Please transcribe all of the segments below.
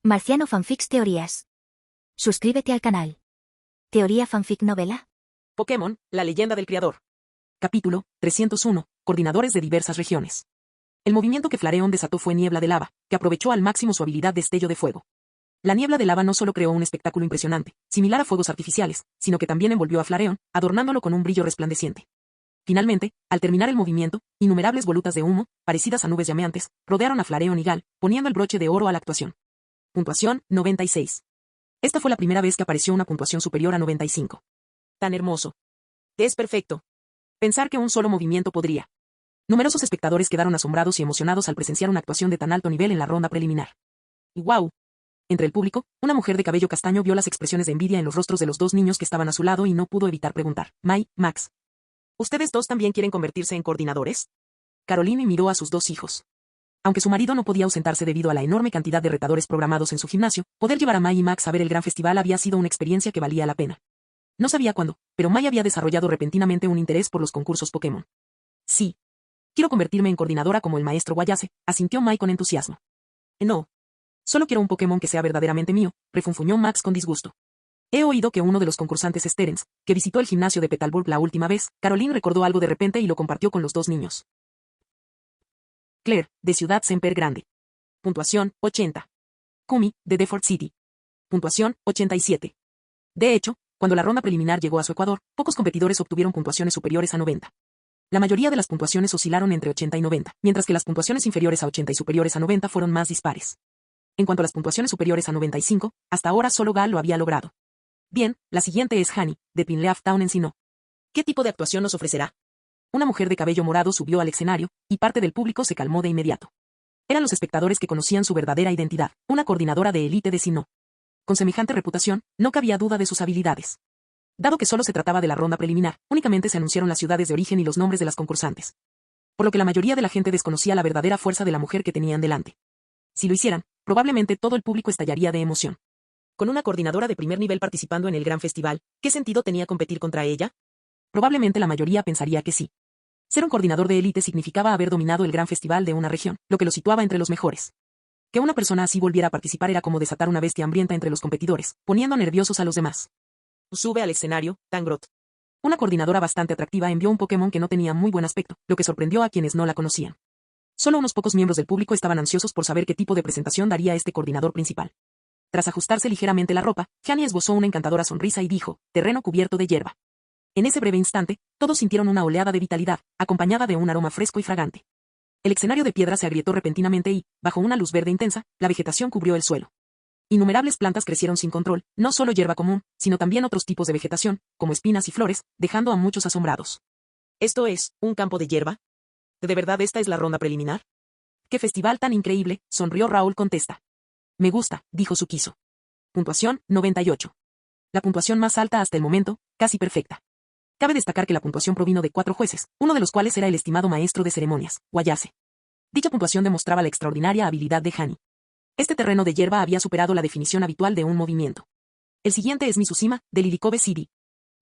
Marciano Fanfics Teorías. Suscríbete al canal. Teoría Fanfic Novela. Pokémon, la leyenda del creador. Capítulo 301. Coordinadores de diversas regiones. El movimiento que Flareon desató fue niebla de lava, que aprovechó al máximo su habilidad destello de fuego. La niebla de lava no solo creó un espectáculo impresionante, similar a fuegos artificiales, sino que también envolvió a Flareon, adornándolo con un brillo resplandeciente. Finalmente, al terminar el movimiento, innumerables volutas de humo, parecidas a nubes llameantes, rodearon a Flareon y Gal, poniendo el broche de oro a la actuación. Puntuación, 96. Esta fue la primera vez que apareció una puntuación superior a 95. Tan hermoso. Es perfecto. Pensar que un solo movimiento podría. Numerosos espectadores quedaron asombrados y emocionados al presenciar una actuación de tan alto nivel en la ronda preliminar. Y ¡wow! Entre el público, una mujer de cabello castaño vio las expresiones de envidia en los rostros de los dos niños que estaban a su lado y no pudo evitar preguntar: Mai, Max, ¿ustedes dos también quieren convertirse en coordinadores? Caroline miró a sus dos hijos. Aunque su marido no podía ausentarse debido a la enorme cantidad de retadores programados en su gimnasio, poder llevar a Mai y Max a ver el gran festival había sido una experiencia que valía la pena. No sabía cuándo, pero Mai había desarrollado repentinamente un interés por los concursos Pokémon. Sí. Quiero convertirme en coordinadora como el maestro Guayase, asintió Mai con entusiasmo. No. Solo quiero un Pokémon que sea verdaderamente mío, refunfuñó Max con disgusto. He oído que uno de los concursantes es Terence, que visitó el gimnasio de Petalburg la última vez. Caroline recordó algo de repente y lo compartió con los dos niños. Claire, de Ciudad Semper Grande. Puntuación, 80. Kumi, de Defort City. Puntuación, 87. De hecho, cuando la ronda preliminar llegó a su ecuador, pocos competidores obtuvieron puntuaciones superiores a 90. La mayoría de las puntuaciones oscilaron entre 80 y 90, mientras que las puntuaciones inferiores a 80 y superiores a 90 fueron más dispares. En cuanto a las puntuaciones superiores a 95, hasta ahora solo Gal lo había logrado. Bien, la siguiente es Hani, de Pinleaf Town en Sinnoh. ¿Qué tipo de actuación nos ofrecerá? Una mujer de cabello morado subió al escenario, y parte del público se calmó de inmediato. Eran los espectadores que conocían su verdadera identidad, una coordinadora de élite de Sinnoh. Con semejante reputación, no cabía duda de sus habilidades. Dado que solo se trataba de la ronda preliminar, únicamente se anunciaron las ciudades de origen y los nombres de las concursantes. Por lo que la mayoría de la gente desconocía la verdadera fuerza de la mujer que tenían delante. Si lo hicieran, probablemente todo el público estallaría de emoción. Con una coordinadora de primer nivel participando en el gran festival, ¿qué sentido tenía competir contra ella? Probablemente la mayoría pensaría que sí. Ser un coordinador de élite significaba haber dominado el gran festival de una región, lo que lo situaba entre los mejores. Que una persona así volviera a participar era como desatar una bestia hambrienta entre los competidores, poniendo nerviosos a los demás. Sube al escenario, Tangrowth. Una coordinadora bastante atractiva envió un Pokémon que no tenía muy buen aspecto, lo que sorprendió a quienes no la conocían. Solo unos pocos miembros del público estaban ansiosos por saber qué tipo de presentación daría este coordinador principal. Tras ajustarse ligeramente la ropa, Hani esbozó una encantadora sonrisa y dijo: terreno cubierto de hierba. En ese breve instante, todos sintieron una oleada de vitalidad, acompañada de un aroma fresco y fragante. El escenario de piedra se agrietó repentinamente y, bajo una luz verde intensa, la vegetación cubrió el suelo. Innumerables plantas crecieron sin control, no solo hierba común, sino también otros tipos de vegetación, como espinas y flores, dejando a muchos asombrados. ¿Esto es un campo de hierba? ¿De verdad esta es la ronda preliminar? ¡Qué festival tan increíble!, sonrió Raúl Contesta. Me gusta, dijo Sukiso. Puntuación, 98. La puntuación más alta hasta el momento, casi perfecta. Cabe destacar que la puntuación provino de 4 jueces, uno de los cuales era el estimado maestro de ceremonias, Guayase. Dicha puntuación demostraba la extraordinaria habilidad de Hani. Este terreno de hierba había superado la definición habitual de un movimiento. El siguiente es Mizushima, de Lirikobe City.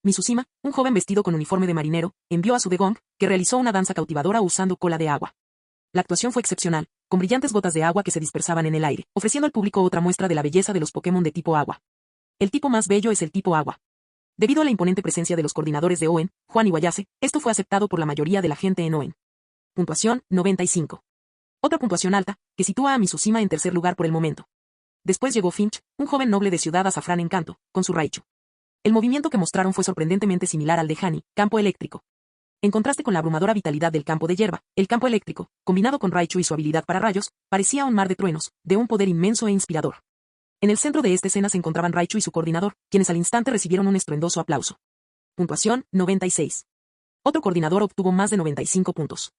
Mizushima, un joven vestido con uniforme de marinero, envió a su degong, que realizó una danza cautivadora usando cola de agua. La actuación fue excepcional, con brillantes gotas de agua que se dispersaban en el aire, ofreciendo al público otra muestra de la belleza de los Pokémon de tipo agua. El tipo más bello es el tipo agua. Debido a la imponente presencia de los coordinadores de Hoenn, Juan y Guayase, esto fue aceptado por la mayoría de la gente en Hoenn. Puntuación, 95. Otra puntuación alta, que sitúa a Mizushima en tercer lugar por el momento. Después llegó Finch, un joven noble de Ciudad Azafrán en Kanto, con su Raichu. El movimiento que mostraron fue sorprendentemente similar al de Hani, campo eléctrico. En contraste con la abrumadora vitalidad del campo de hierba, el campo eléctrico, combinado con Raichu y su habilidad para rayos, parecía un mar de truenos, de un poder inmenso e inspirador. En el centro de esta escena se encontraban Raichu y su coordinador, quienes al instante recibieron un estruendoso aplauso. Puntuación, 96. Otro coordinador obtuvo más de 95 puntos.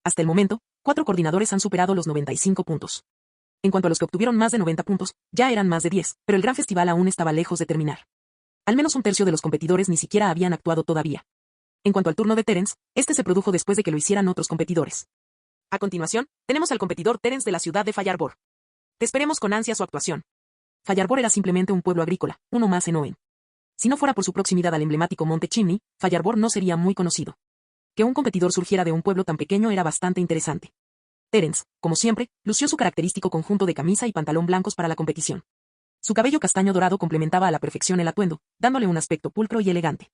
Hasta el momento, 4 coordinadores han superado los 95 puntos. En cuanto a los que obtuvieron más de 90 puntos, ya eran más de 10, pero el gran festival aún estaba lejos de terminar. Al menos un tercio de los competidores ni siquiera habían actuado todavía. En cuanto al turno de Terence, este se produjo después de que lo hicieran otros competidores. A continuación, tenemos al competidor Terence de la ciudad de Fallarbor. Te esperemos con ansia su actuación. Fallarbor era simplemente un pueblo agrícola, uno más en Hoenn. Si no fuera por su proximidad al emblemático Monte Chimney, Fallarbor no sería muy conocido. Que un competidor surgiera de un pueblo tan pequeño era bastante interesante. Terence, como siempre, lució su característico conjunto de camisa y pantalón blancos para la competición. Su cabello castaño dorado complementaba a la perfección el atuendo, dándole un aspecto pulcro y elegante.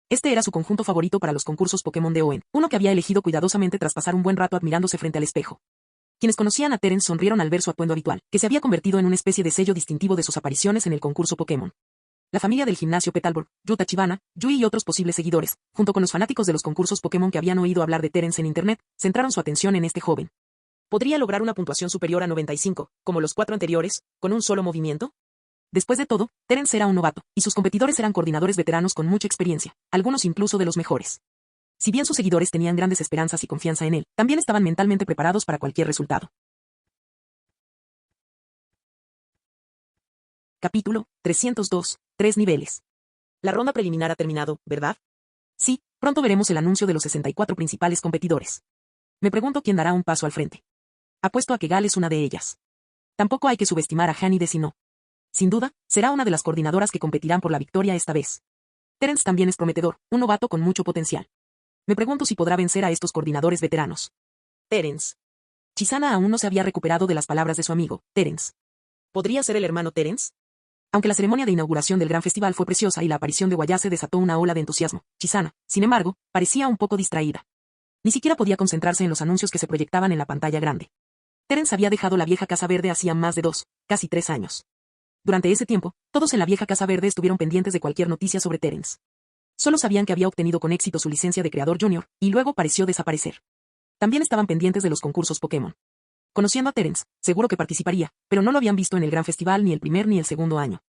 Este era su conjunto favorito para los concursos Pokémon de Owen, uno que había elegido cuidadosamente tras pasar un buen rato admirándose frente al espejo. Quienes conocían a Terence sonrieron al ver su atuendo habitual, que se había convertido en una especie de sello distintivo de sus apariciones en el concurso Pokémon. La familia del gimnasio Petalburg, Yu Tachibana, Yui y otros posibles seguidores, junto con los fanáticos de los concursos Pokémon que habían oído hablar de Terence en internet, centraron su atención en este joven. ¿Podría lograr una puntuación superior a 95, como los 4 anteriores, con un solo movimiento? Después de todo, Terence era un novato, y sus competidores eran coordinadores veteranos con mucha experiencia, algunos incluso de los mejores. Si bien sus seguidores tenían grandes esperanzas y confianza en él, también estaban mentalmente preparados para cualquier resultado. Capítulo 302. 3 niveles. La ronda preliminar ha terminado, ¿verdad? Sí, pronto veremos el anuncio de los 64 principales competidores. Me pregunto quién dará un paso al frente. Apuesto a que Gal es una de ellas. Tampoco hay que subestimar a Hani de Sinnoh. Sin duda, será una de las coordinadoras que competirán por la victoria esta vez. Terence también es prometedor, un novato con mucho potencial. Me pregunto si podrá vencer a estos coordinadores veteranos. Terence. Chisana aún no se había recuperado de las palabras de su amigo, Terence. ¿Podría ser el hermano Terence? Aunque la ceremonia de inauguración del gran festival fue preciosa y la aparición de Guayase desató una ola de entusiasmo, Chisana, sin embargo, parecía un poco distraída. Ni siquiera podía concentrarse en los anuncios que se proyectaban en la pantalla grande. Terence había dejado la vieja Casa Verde hacía más de 2, casi 3 años. Durante ese tiempo, todos en la vieja Casa Verde estuvieron pendientes de cualquier noticia sobre Terence. Solo sabían que había obtenido con éxito su licencia de creador junior, y luego pareció desaparecer. También estaban pendientes de los concursos Pokémon. Conociendo a Terence, seguro que participaría, pero no lo habían visto en el gran festival ni el primer ni el segundo año.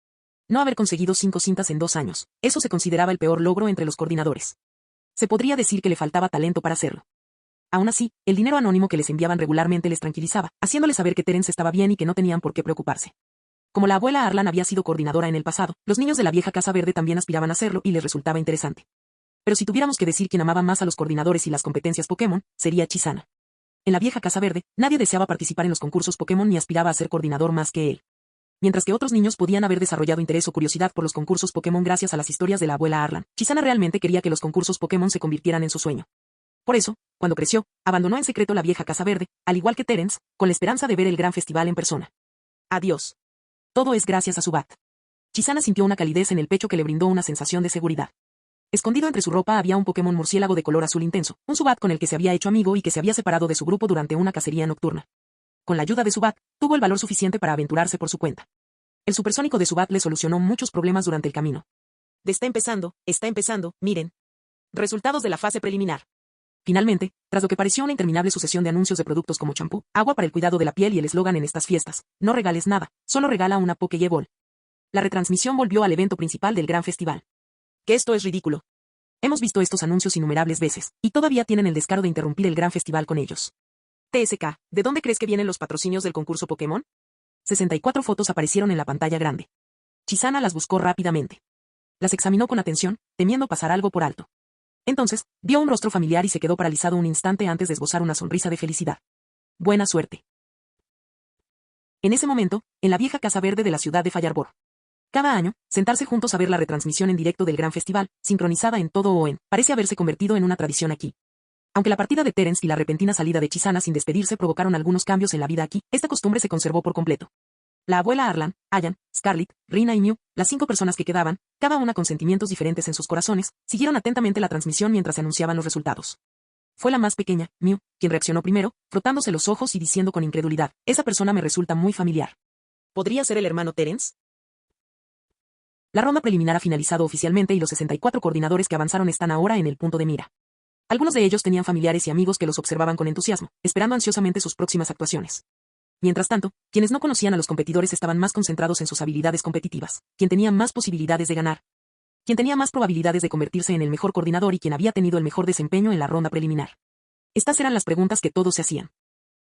No haber conseguido 5 cintas en 2 años, eso se consideraba el peor logro entre los coordinadores. Se podría decir que le faltaba talento para hacerlo. Aún así, el dinero anónimo que les enviaban regularmente les tranquilizaba, haciéndoles saber que Terence estaba bien y que no tenían por qué preocuparse. Como la abuela Arlan había sido coordinadora en el pasado, los niños de la vieja Casa Verde también aspiraban a hacerlo y les resultaba interesante. Pero si tuviéramos que decir quién amaba más a los coordinadores y las competencias Pokémon, sería Chisana. En la vieja Casa Verde, nadie deseaba participar en los concursos Pokémon ni aspiraba a ser coordinador más que él. Mientras que otros niños podían haber desarrollado interés o curiosidad por los concursos Pokémon gracias a las historias de la abuela Arlan, Chisana realmente quería que los concursos Pokémon se convirtieran en su sueño. Por eso, cuando creció, abandonó en secreto la vieja Casa Verde, al igual que Terence, con la esperanza de ver el gran festival en persona. Adiós. Todo es gracias a Zubat. Chisana sintió una calidez en el pecho que le brindó una sensación de seguridad. Escondido entre su ropa había un Pokémon murciélago de color azul intenso, un Zubat con el que se había hecho amigo y que se había separado de su grupo durante una cacería nocturna. Con la ayuda de Zubat, tuvo el valor suficiente para aventurarse por su cuenta. El supersónico de Zubat le solucionó muchos problemas durante el camino. Está empezando, miren. Resultados de la fase preliminar. Finalmente, tras lo que pareció una interminable sucesión de anuncios de productos como champú, agua para el cuidado de la piel y el eslogan en estas fiestas, no regales nada, solo regala una Pokéball. La retransmisión volvió al evento principal del gran festival. Que esto es ridículo. Hemos visto estos anuncios innumerables veces, y todavía tienen el descaro de interrumpir el gran festival con ellos. TSK, ¿de dónde crees que vienen los patrocinios del concurso Pokémon? 64 fotos aparecieron en la pantalla grande. Chisana las buscó rápidamente. Las examinó con atención, temiendo pasar algo por alto. Entonces, vio un rostro familiar y se quedó paralizado un instante antes de esbozar una sonrisa de felicidad. Buena suerte. En ese momento, en la vieja Casa Verde de la ciudad de Fallarbor. Cada año, sentarse juntos a ver la retransmisión en directo del gran festival, sincronizada en todo Oen, parece haberse convertido en una tradición aquí. Aunque la partida de Terence y la repentina salida de Chisana sin despedirse provocaron algunos cambios en la vida aquí, esta costumbre se conservó por completo. La abuela Arlan, Ayan, Scarlet, Rina y Mew, las 5 personas que quedaban, cada una con sentimientos diferentes en sus corazones, siguieron atentamente la transmisión mientras se anunciaban los resultados. Fue la más pequeña, Mew, quien reaccionó primero, frotándose los ojos y diciendo con incredulidad, esa persona me resulta muy familiar. ¿Podría ser el hermano Terence? La ronda preliminar ha finalizado oficialmente y los 64 coordinadores que avanzaron están ahora en el punto de mira. Algunos de ellos tenían familiares y amigos que los observaban con entusiasmo, esperando ansiosamente sus próximas actuaciones. Mientras tanto, quienes no conocían a los competidores estaban más concentrados en sus habilidades competitivas, quien tenía más posibilidades de ganar, quien tenía más probabilidades de convertirse en el mejor coordinador y quien había tenido el mejor desempeño en la ronda preliminar. Estas eran las preguntas que todos se hacían.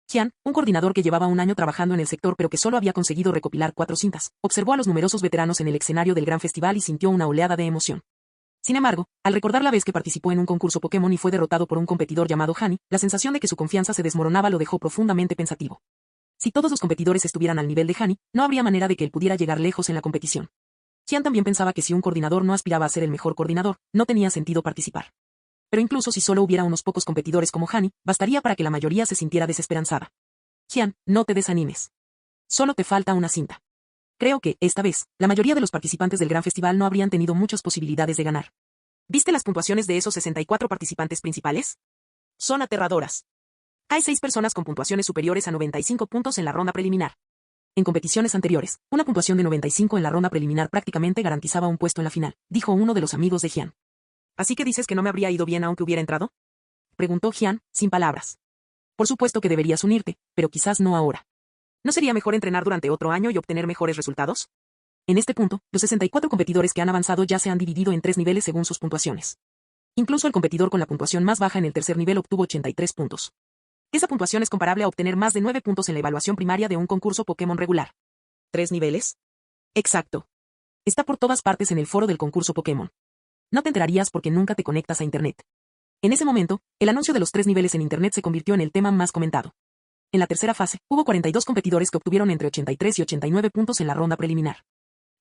Qian, un coordinador que llevaba un año trabajando en el sector pero que solo había conseguido recopilar 4 cintas, observó a los numerosos veteranos en el escenario del gran festival y sintió una oleada de emoción. Sin embargo, al recordar la vez que participó en un concurso Pokémon y fue derrotado por un competidor llamado Hani, la sensación de que su confianza se desmoronaba lo dejó profundamente pensativo. Si todos los competidores estuvieran al nivel de Hani, no habría manera de que él pudiera llegar lejos en la competición. Qian también pensaba que si un coordinador no aspiraba a ser el mejor coordinador, no tenía sentido participar. Pero incluso si solo hubiera unos pocos competidores como Hani, bastaría para que la mayoría se sintiera desesperanzada. Jian, no te desanimes. Solo te falta una cinta. Creo que, esta vez, la mayoría de los participantes del gran festival no habrían tenido muchas posibilidades de ganar. ¿Viste las puntuaciones de esos 64 participantes principales? Son aterradoras. Hay 6 personas con puntuaciones superiores a 95 puntos en la ronda preliminar. En competiciones anteriores, una puntuación de 95 en la ronda preliminar prácticamente garantizaba un puesto en la final, dijo uno de los amigos de Jian. ¿Así que dices que no me habría ido bien aunque hubiera entrado? Preguntó Jian, sin palabras. Por supuesto que deberías unirte, pero quizás no ahora. ¿No sería mejor entrenar durante otro año y obtener mejores resultados? En este punto, los 64 competidores que han avanzado ya se han dividido en 3 niveles según sus puntuaciones. Incluso el competidor con la puntuación más baja en el tercer nivel obtuvo 83 puntos. Esa puntuación es comparable a obtener más de 9 puntos en la evaluación primaria de un concurso Pokémon regular. ¿3 niveles? Exacto. Está por todas partes en el foro del concurso Pokémon. No te enterarías porque nunca te conectas a Internet. En ese momento, el anuncio de los 3 niveles en Internet se convirtió en el tema más comentado. En la tercera fase, hubo 42 competidores que obtuvieron entre 83 y 89 puntos en la ronda preliminar.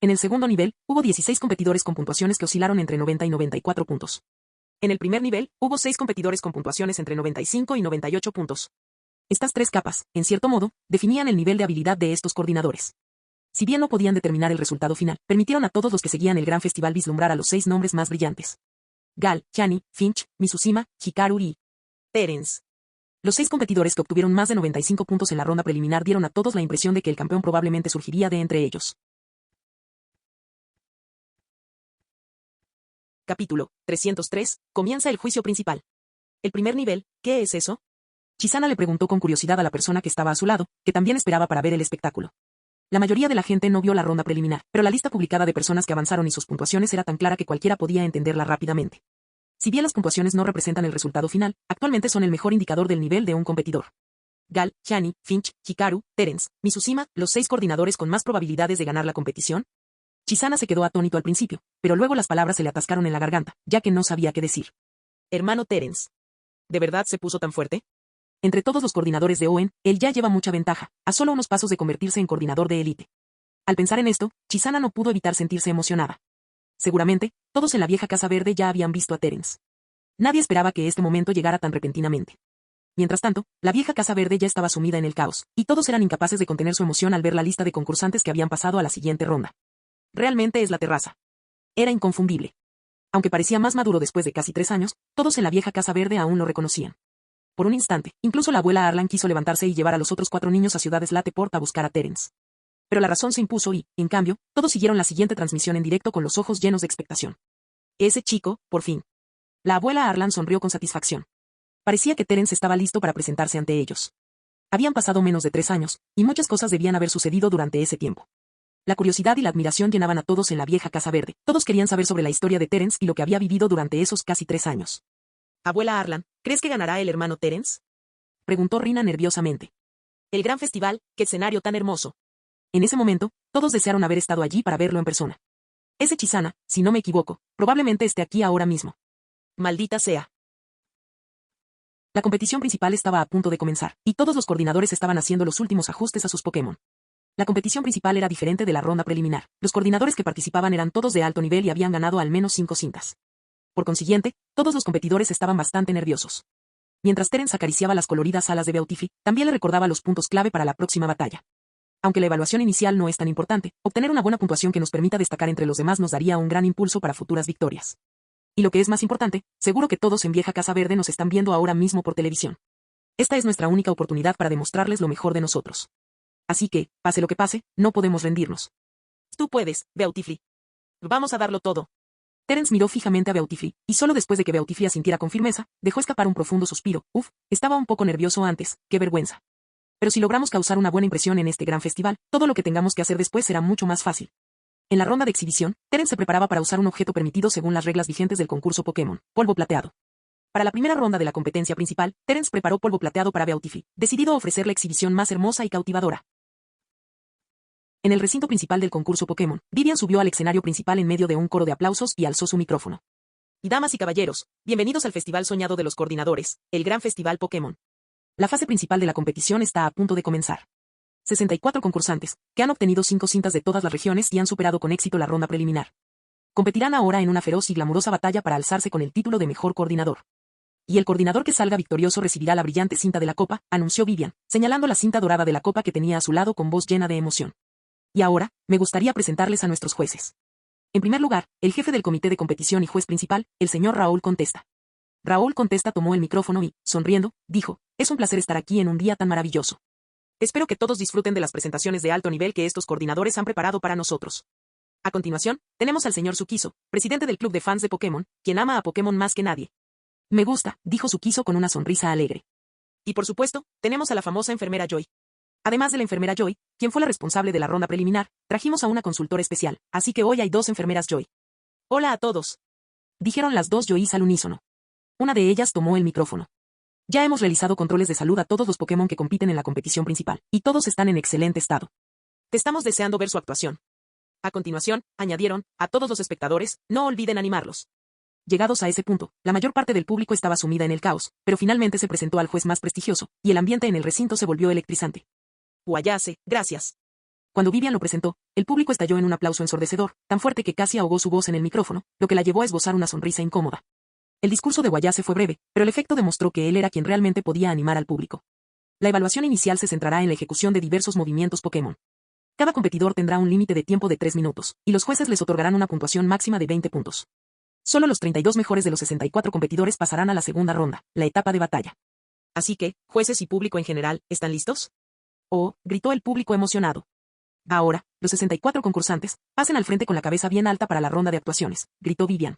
En el segundo nivel, hubo 16 competidores con puntuaciones que oscilaron entre 90 y 94 puntos. En el primer nivel, hubo 6 competidores con puntuaciones entre 95 y 98 puntos. Estas 3 capas, en cierto modo, definían el nivel de habilidad de estos coordinadores. Si bien no podían determinar el resultado final, permitieron a todos los que seguían el gran festival vislumbrar a los 6 nombres más brillantes. Gal, Chani, Finch, Mizushima, Hikaru y Terence. Los 6 competidores que obtuvieron más de 95 puntos en la ronda preliminar dieron a todos la impresión de que el campeón probablemente surgiría de entre ellos. Capítulo 303. Comienza el juicio principal. El primer nivel, ¿qué es eso? Chisana le preguntó con curiosidad a la persona que estaba a su lado, que también esperaba para ver el espectáculo. La mayoría de la gente no vio la ronda preliminar, pero la lista publicada de personas que avanzaron y sus puntuaciones era tan clara que cualquiera podía entenderla rápidamente. Si bien las puntuaciones no representan el resultado final, actualmente son el mejor indicador del nivel de un competidor. Gal, Chani, Finch, Hikaru, Terence, Mizushima, los 6 coordinadores con más probabilidades de ganar la competición. Chisana se quedó atónito al principio, pero luego las palabras se le atascaron en la garganta, ya que no sabía qué decir. Hermano Terence. ¿De verdad se puso tan fuerte? Entre todos los coordinadores de Owen, él ya lleva mucha ventaja, a solo unos pasos de convertirse en coordinador de élite. Al pensar en esto, Chisana no pudo evitar sentirse emocionada. Seguramente, todos en la vieja Casa Verde ya habían visto a Terence. Nadie esperaba que este momento llegara tan repentinamente. Mientras tanto, la vieja Casa Verde ya estaba sumida en el caos, y todos eran incapaces de contener su emoción al ver la lista de concursantes que habían pasado a la siguiente ronda. Realmente es la terraza. Era inconfundible. Aunque parecía más maduro después de casi 3 años, todos en la vieja Casa Verde aún lo reconocían. Por un instante, incluso la abuela Arlan quiso levantarse y llevar a los otros 4 niños a Ciudad Slateport a buscar a Terence. Pero la razón se impuso y, en cambio, todos siguieron la siguiente transmisión en directo con los ojos llenos de expectación. Ese chico, por fin. La abuela Arlan sonrió con satisfacción. Parecía que Terence estaba listo para presentarse ante ellos. Habían pasado menos de 3 años, y muchas cosas debían haber sucedido durante ese tiempo. La curiosidad y la admiración llenaban a todos en la vieja Casa Verde. Todos querían saber sobre la historia de Terence y lo que había vivido durante esos casi 3 años. Abuela Arlan, ¿crees que ganará el hermano Terence? Preguntó Rina nerviosamente. El gran festival, qué escenario tan hermoso. En ese momento, todos desearon haber estado allí para verlo en persona. Ese Chisana, si no me equivoco, probablemente esté aquí ahora mismo. Maldita sea. La competición principal estaba a punto de comenzar, y todos los coordinadores estaban haciendo los últimos ajustes a sus Pokémon. La competición principal era diferente de la ronda preliminar. Los coordinadores que participaban eran todos de alto nivel y habían ganado al menos 5 cintas. Por consiguiente, todos los competidores estaban bastante nerviosos. Mientras Terence acariciaba las coloridas alas de Beautifly, también le recordaba los puntos clave para la próxima batalla. Aunque la evaluación inicial no es tan importante, obtener una buena puntuación que nos permita destacar entre los demás nos daría un gran impulso para futuras victorias. Y lo que es más importante, seguro que todos en Vieja Casa Verde nos están viendo ahora mismo por televisión. Esta es nuestra única oportunidad para demostrarles lo mejor de nosotros. Así que, pase lo que pase, no podemos rendirnos. Tú puedes, Beautifly. Vamos a darlo todo. Terence miró fijamente a Beautifly, y solo después de que Beautifly asintiera con firmeza, dejó escapar un profundo suspiro. Estaba un poco nervioso antes, qué vergüenza. Pero si logramos causar una buena impresión en este gran festival, todo lo que tengamos que hacer después será mucho más fácil. En la ronda de exhibición, Terence se preparaba para usar un objeto permitido según las reglas vigentes del concurso Pokémon, polvo plateado. Para la primera ronda de la competencia principal, Terence preparó polvo plateado para Beautifly, decidido a ofrecer la exhibición más hermosa y cautivadora. En el recinto principal del concurso Pokémon, Vivian subió al escenario principal en medio de un coro de aplausos y alzó su micrófono. Y damas y caballeros, bienvenidos al festival soñado de los coordinadores, el gran festival Pokémon. La fase principal de la competición está a punto de comenzar. 64 concursantes, que han obtenido 5 cintas de todas las regiones y han superado con éxito la ronda preliminar. Competirán ahora en una feroz y glamurosa batalla para alzarse con el título de mejor coordinador. Y el coordinador que salga victorioso recibirá la brillante cinta de la copa, anunció Vivian, señalando la cinta dorada de la copa que tenía a su lado con voz llena de emoción. Y ahora, me gustaría presentarles a nuestros jueces. En primer lugar, el jefe del comité de competición y juez principal, el señor Raúl Contesta. Raúl Contesta tomó el micrófono y, sonriendo, dijo, es un placer estar aquí en un día tan maravilloso. Espero que todos disfruten de las presentaciones de alto nivel que estos coordinadores han preparado para nosotros. A continuación, tenemos al señor Sukiso, presidente del club de fans de Pokémon, quien ama a Pokémon más que nadie. Me gusta, dijo Sukiso con una sonrisa alegre. Y por supuesto, tenemos a la famosa enfermera Joy. Además de la enfermera Joy, quien fue la responsable de la ronda preliminar, trajimos a una consultora especial, así que hoy hay 2 enfermeras Joy. Hola a todos. Dijeron las 2 Joys al unísono. Una de ellas tomó el micrófono. Ya hemos realizado controles de salud a todos los Pokémon que compiten en la competición principal, y todos están en excelente estado. Te estamos deseando ver su actuación. A continuación, añadieron, a todos los espectadores, no olviden animarlos. Llegados a ese punto, la mayor parte del público estaba sumida en el caos, pero finalmente se presentó al juez más prestigioso, y el ambiente en el recinto se volvió electrizante. Guayase, gracias. Cuando Vivian lo presentó, el público estalló en un aplauso ensordecedor, tan fuerte que casi ahogó su voz en el micrófono, lo que la llevó a esbozar una sonrisa incómoda. El discurso de Guayase fue breve, pero el efecto demostró que él era quien realmente podía animar al público. La evaluación inicial se centrará en la ejecución de diversos movimientos Pokémon. Cada competidor tendrá un límite de tiempo de 3 minutos, y los jueces les otorgarán una puntuación máxima de 20 puntos. Solo los 32 mejores de los 64 competidores pasarán a la segunda ronda, la etapa de batalla. Así que, jueces y público en general, ¿están listos? Oh, gritó el público emocionado. Ahora, los 64 concursantes, pasen al frente con la cabeza bien alta para la ronda de actuaciones, gritó Vivian.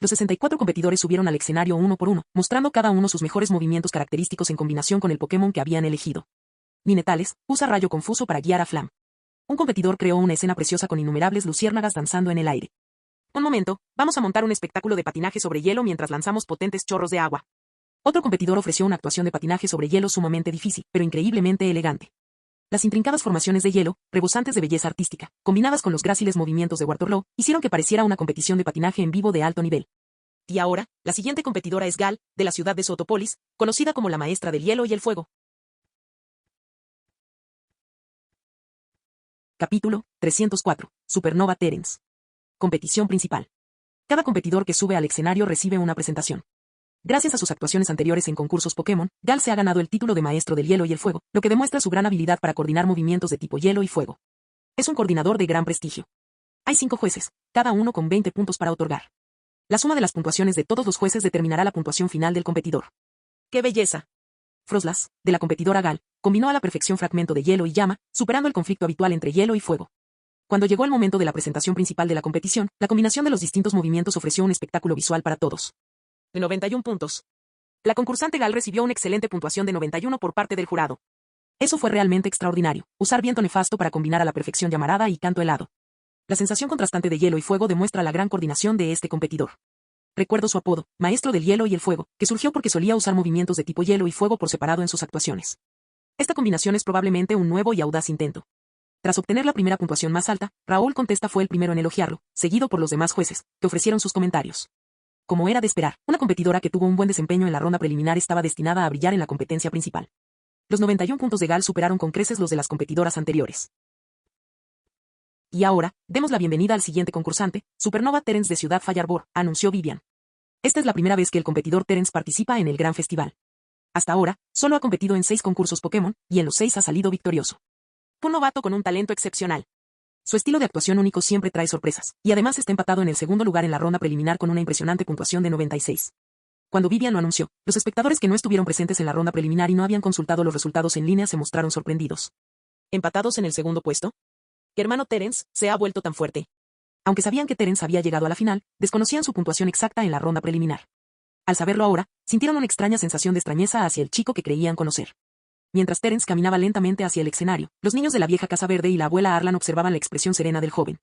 Los 64 competidores subieron al escenario uno por uno, mostrando cada uno sus mejores movimientos característicos en combinación con el Pokémon que habían elegido. Ninetales, usa rayo confuso para guiar a Flam. Un competidor creó una escena preciosa con innumerables luciérnagas danzando en el aire. Un momento, vamos a montar un espectáculo de patinaje sobre hielo mientras lanzamos potentes chorros de agua. Otro competidor ofreció una actuación de patinaje sobre hielo sumamente difícil, pero increíblemente elegante. Las intrincadas formaciones de hielo, rebosantes de belleza artística, combinadas con los gráciles movimientos de Wartorlow, hicieron que pareciera una competición de patinaje en vivo de alto nivel. Y ahora, la siguiente competidora es Gal, de la ciudad de Sotopolis, conocida como la maestra del hielo y el fuego. Capítulo 304. Supernova Terence. Competición principal. Cada competidor que sube al escenario recibe una presentación. Gracias a sus actuaciones anteriores en concursos Pokémon, Gal se ha ganado el título de maestro del hielo y el fuego, lo que demuestra su gran habilidad para coordinar movimientos de tipo hielo y fuego. Es un coordinador de gran prestigio. Hay 5 jueces, cada uno con 20 puntos para otorgar. La suma de las puntuaciones de todos los jueces determinará la puntuación final del competidor. ¡Qué belleza! Froslas, de la competidora Gal, combinó a la perfección fragmento de hielo y llama, superando el conflicto habitual entre hielo y fuego. Cuando llegó el momento de la presentación principal de la competición, la combinación de los distintos movimientos ofreció un espectáculo visual para todos. De 91 puntos. La concursante Gal recibió una excelente puntuación de 91 por parte del jurado. Eso fue realmente extraordinario, usar viento nefasto para combinar a la perfección llamarada y canto helado. La sensación contrastante de hielo y fuego demuestra la gran coordinación de este competidor. Recuerdo su apodo, maestro del hielo y el fuego, que surgió porque solía usar movimientos de tipo hielo y fuego por separado en sus actuaciones. Esta combinación es probablemente un nuevo y audaz intento. Tras obtener la primera puntuación más alta, Raúl Contesta fue el primero en elogiarlo, seguido por los demás jueces, que ofrecieron sus comentarios. Como era de esperar, una competidora que tuvo un buen desempeño en la ronda preliminar estaba destinada a brillar en la competencia principal. Los 91 puntos de Gal superaron con creces los de las competidoras anteriores. Y ahora, demos la bienvenida al siguiente concursante, Supernova Terence de Ciudad Fallarbor, anunció Vivian. Esta es la primera vez que el competidor Terence participa en el gran festival. Hasta ahora, solo ha competido en 6 concursos Pokémon, y en los 6 ha salido victorioso. Un novato con un talento excepcional. Su estilo de actuación único siempre trae sorpresas, y además está empatado en el segundo lugar en la ronda preliminar con una impresionante puntuación de 96. Cuando Vivian lo anunció, los espectadores que no estuvieron presentes en la ronda preliminar y no habían consultado los resultados en línea se mostraron sorprendidos. ¿Empatados en el segundo puesto? ¿Qué hermano Terence se ha vuelto tan fuerte? Aunque sabían que Terence había llegado a la final, desconocían su puntuación exacta en la ronda preliminar. Al saberlo ahora, sintieron una extraña sensación de extrañeza hacia el chico que creían conocer. Mientras Terence caminaba lentamente hacia el escenario, los niños de la vieja Casa Verde y la abuela Arlan observaban la expresión serena del joven.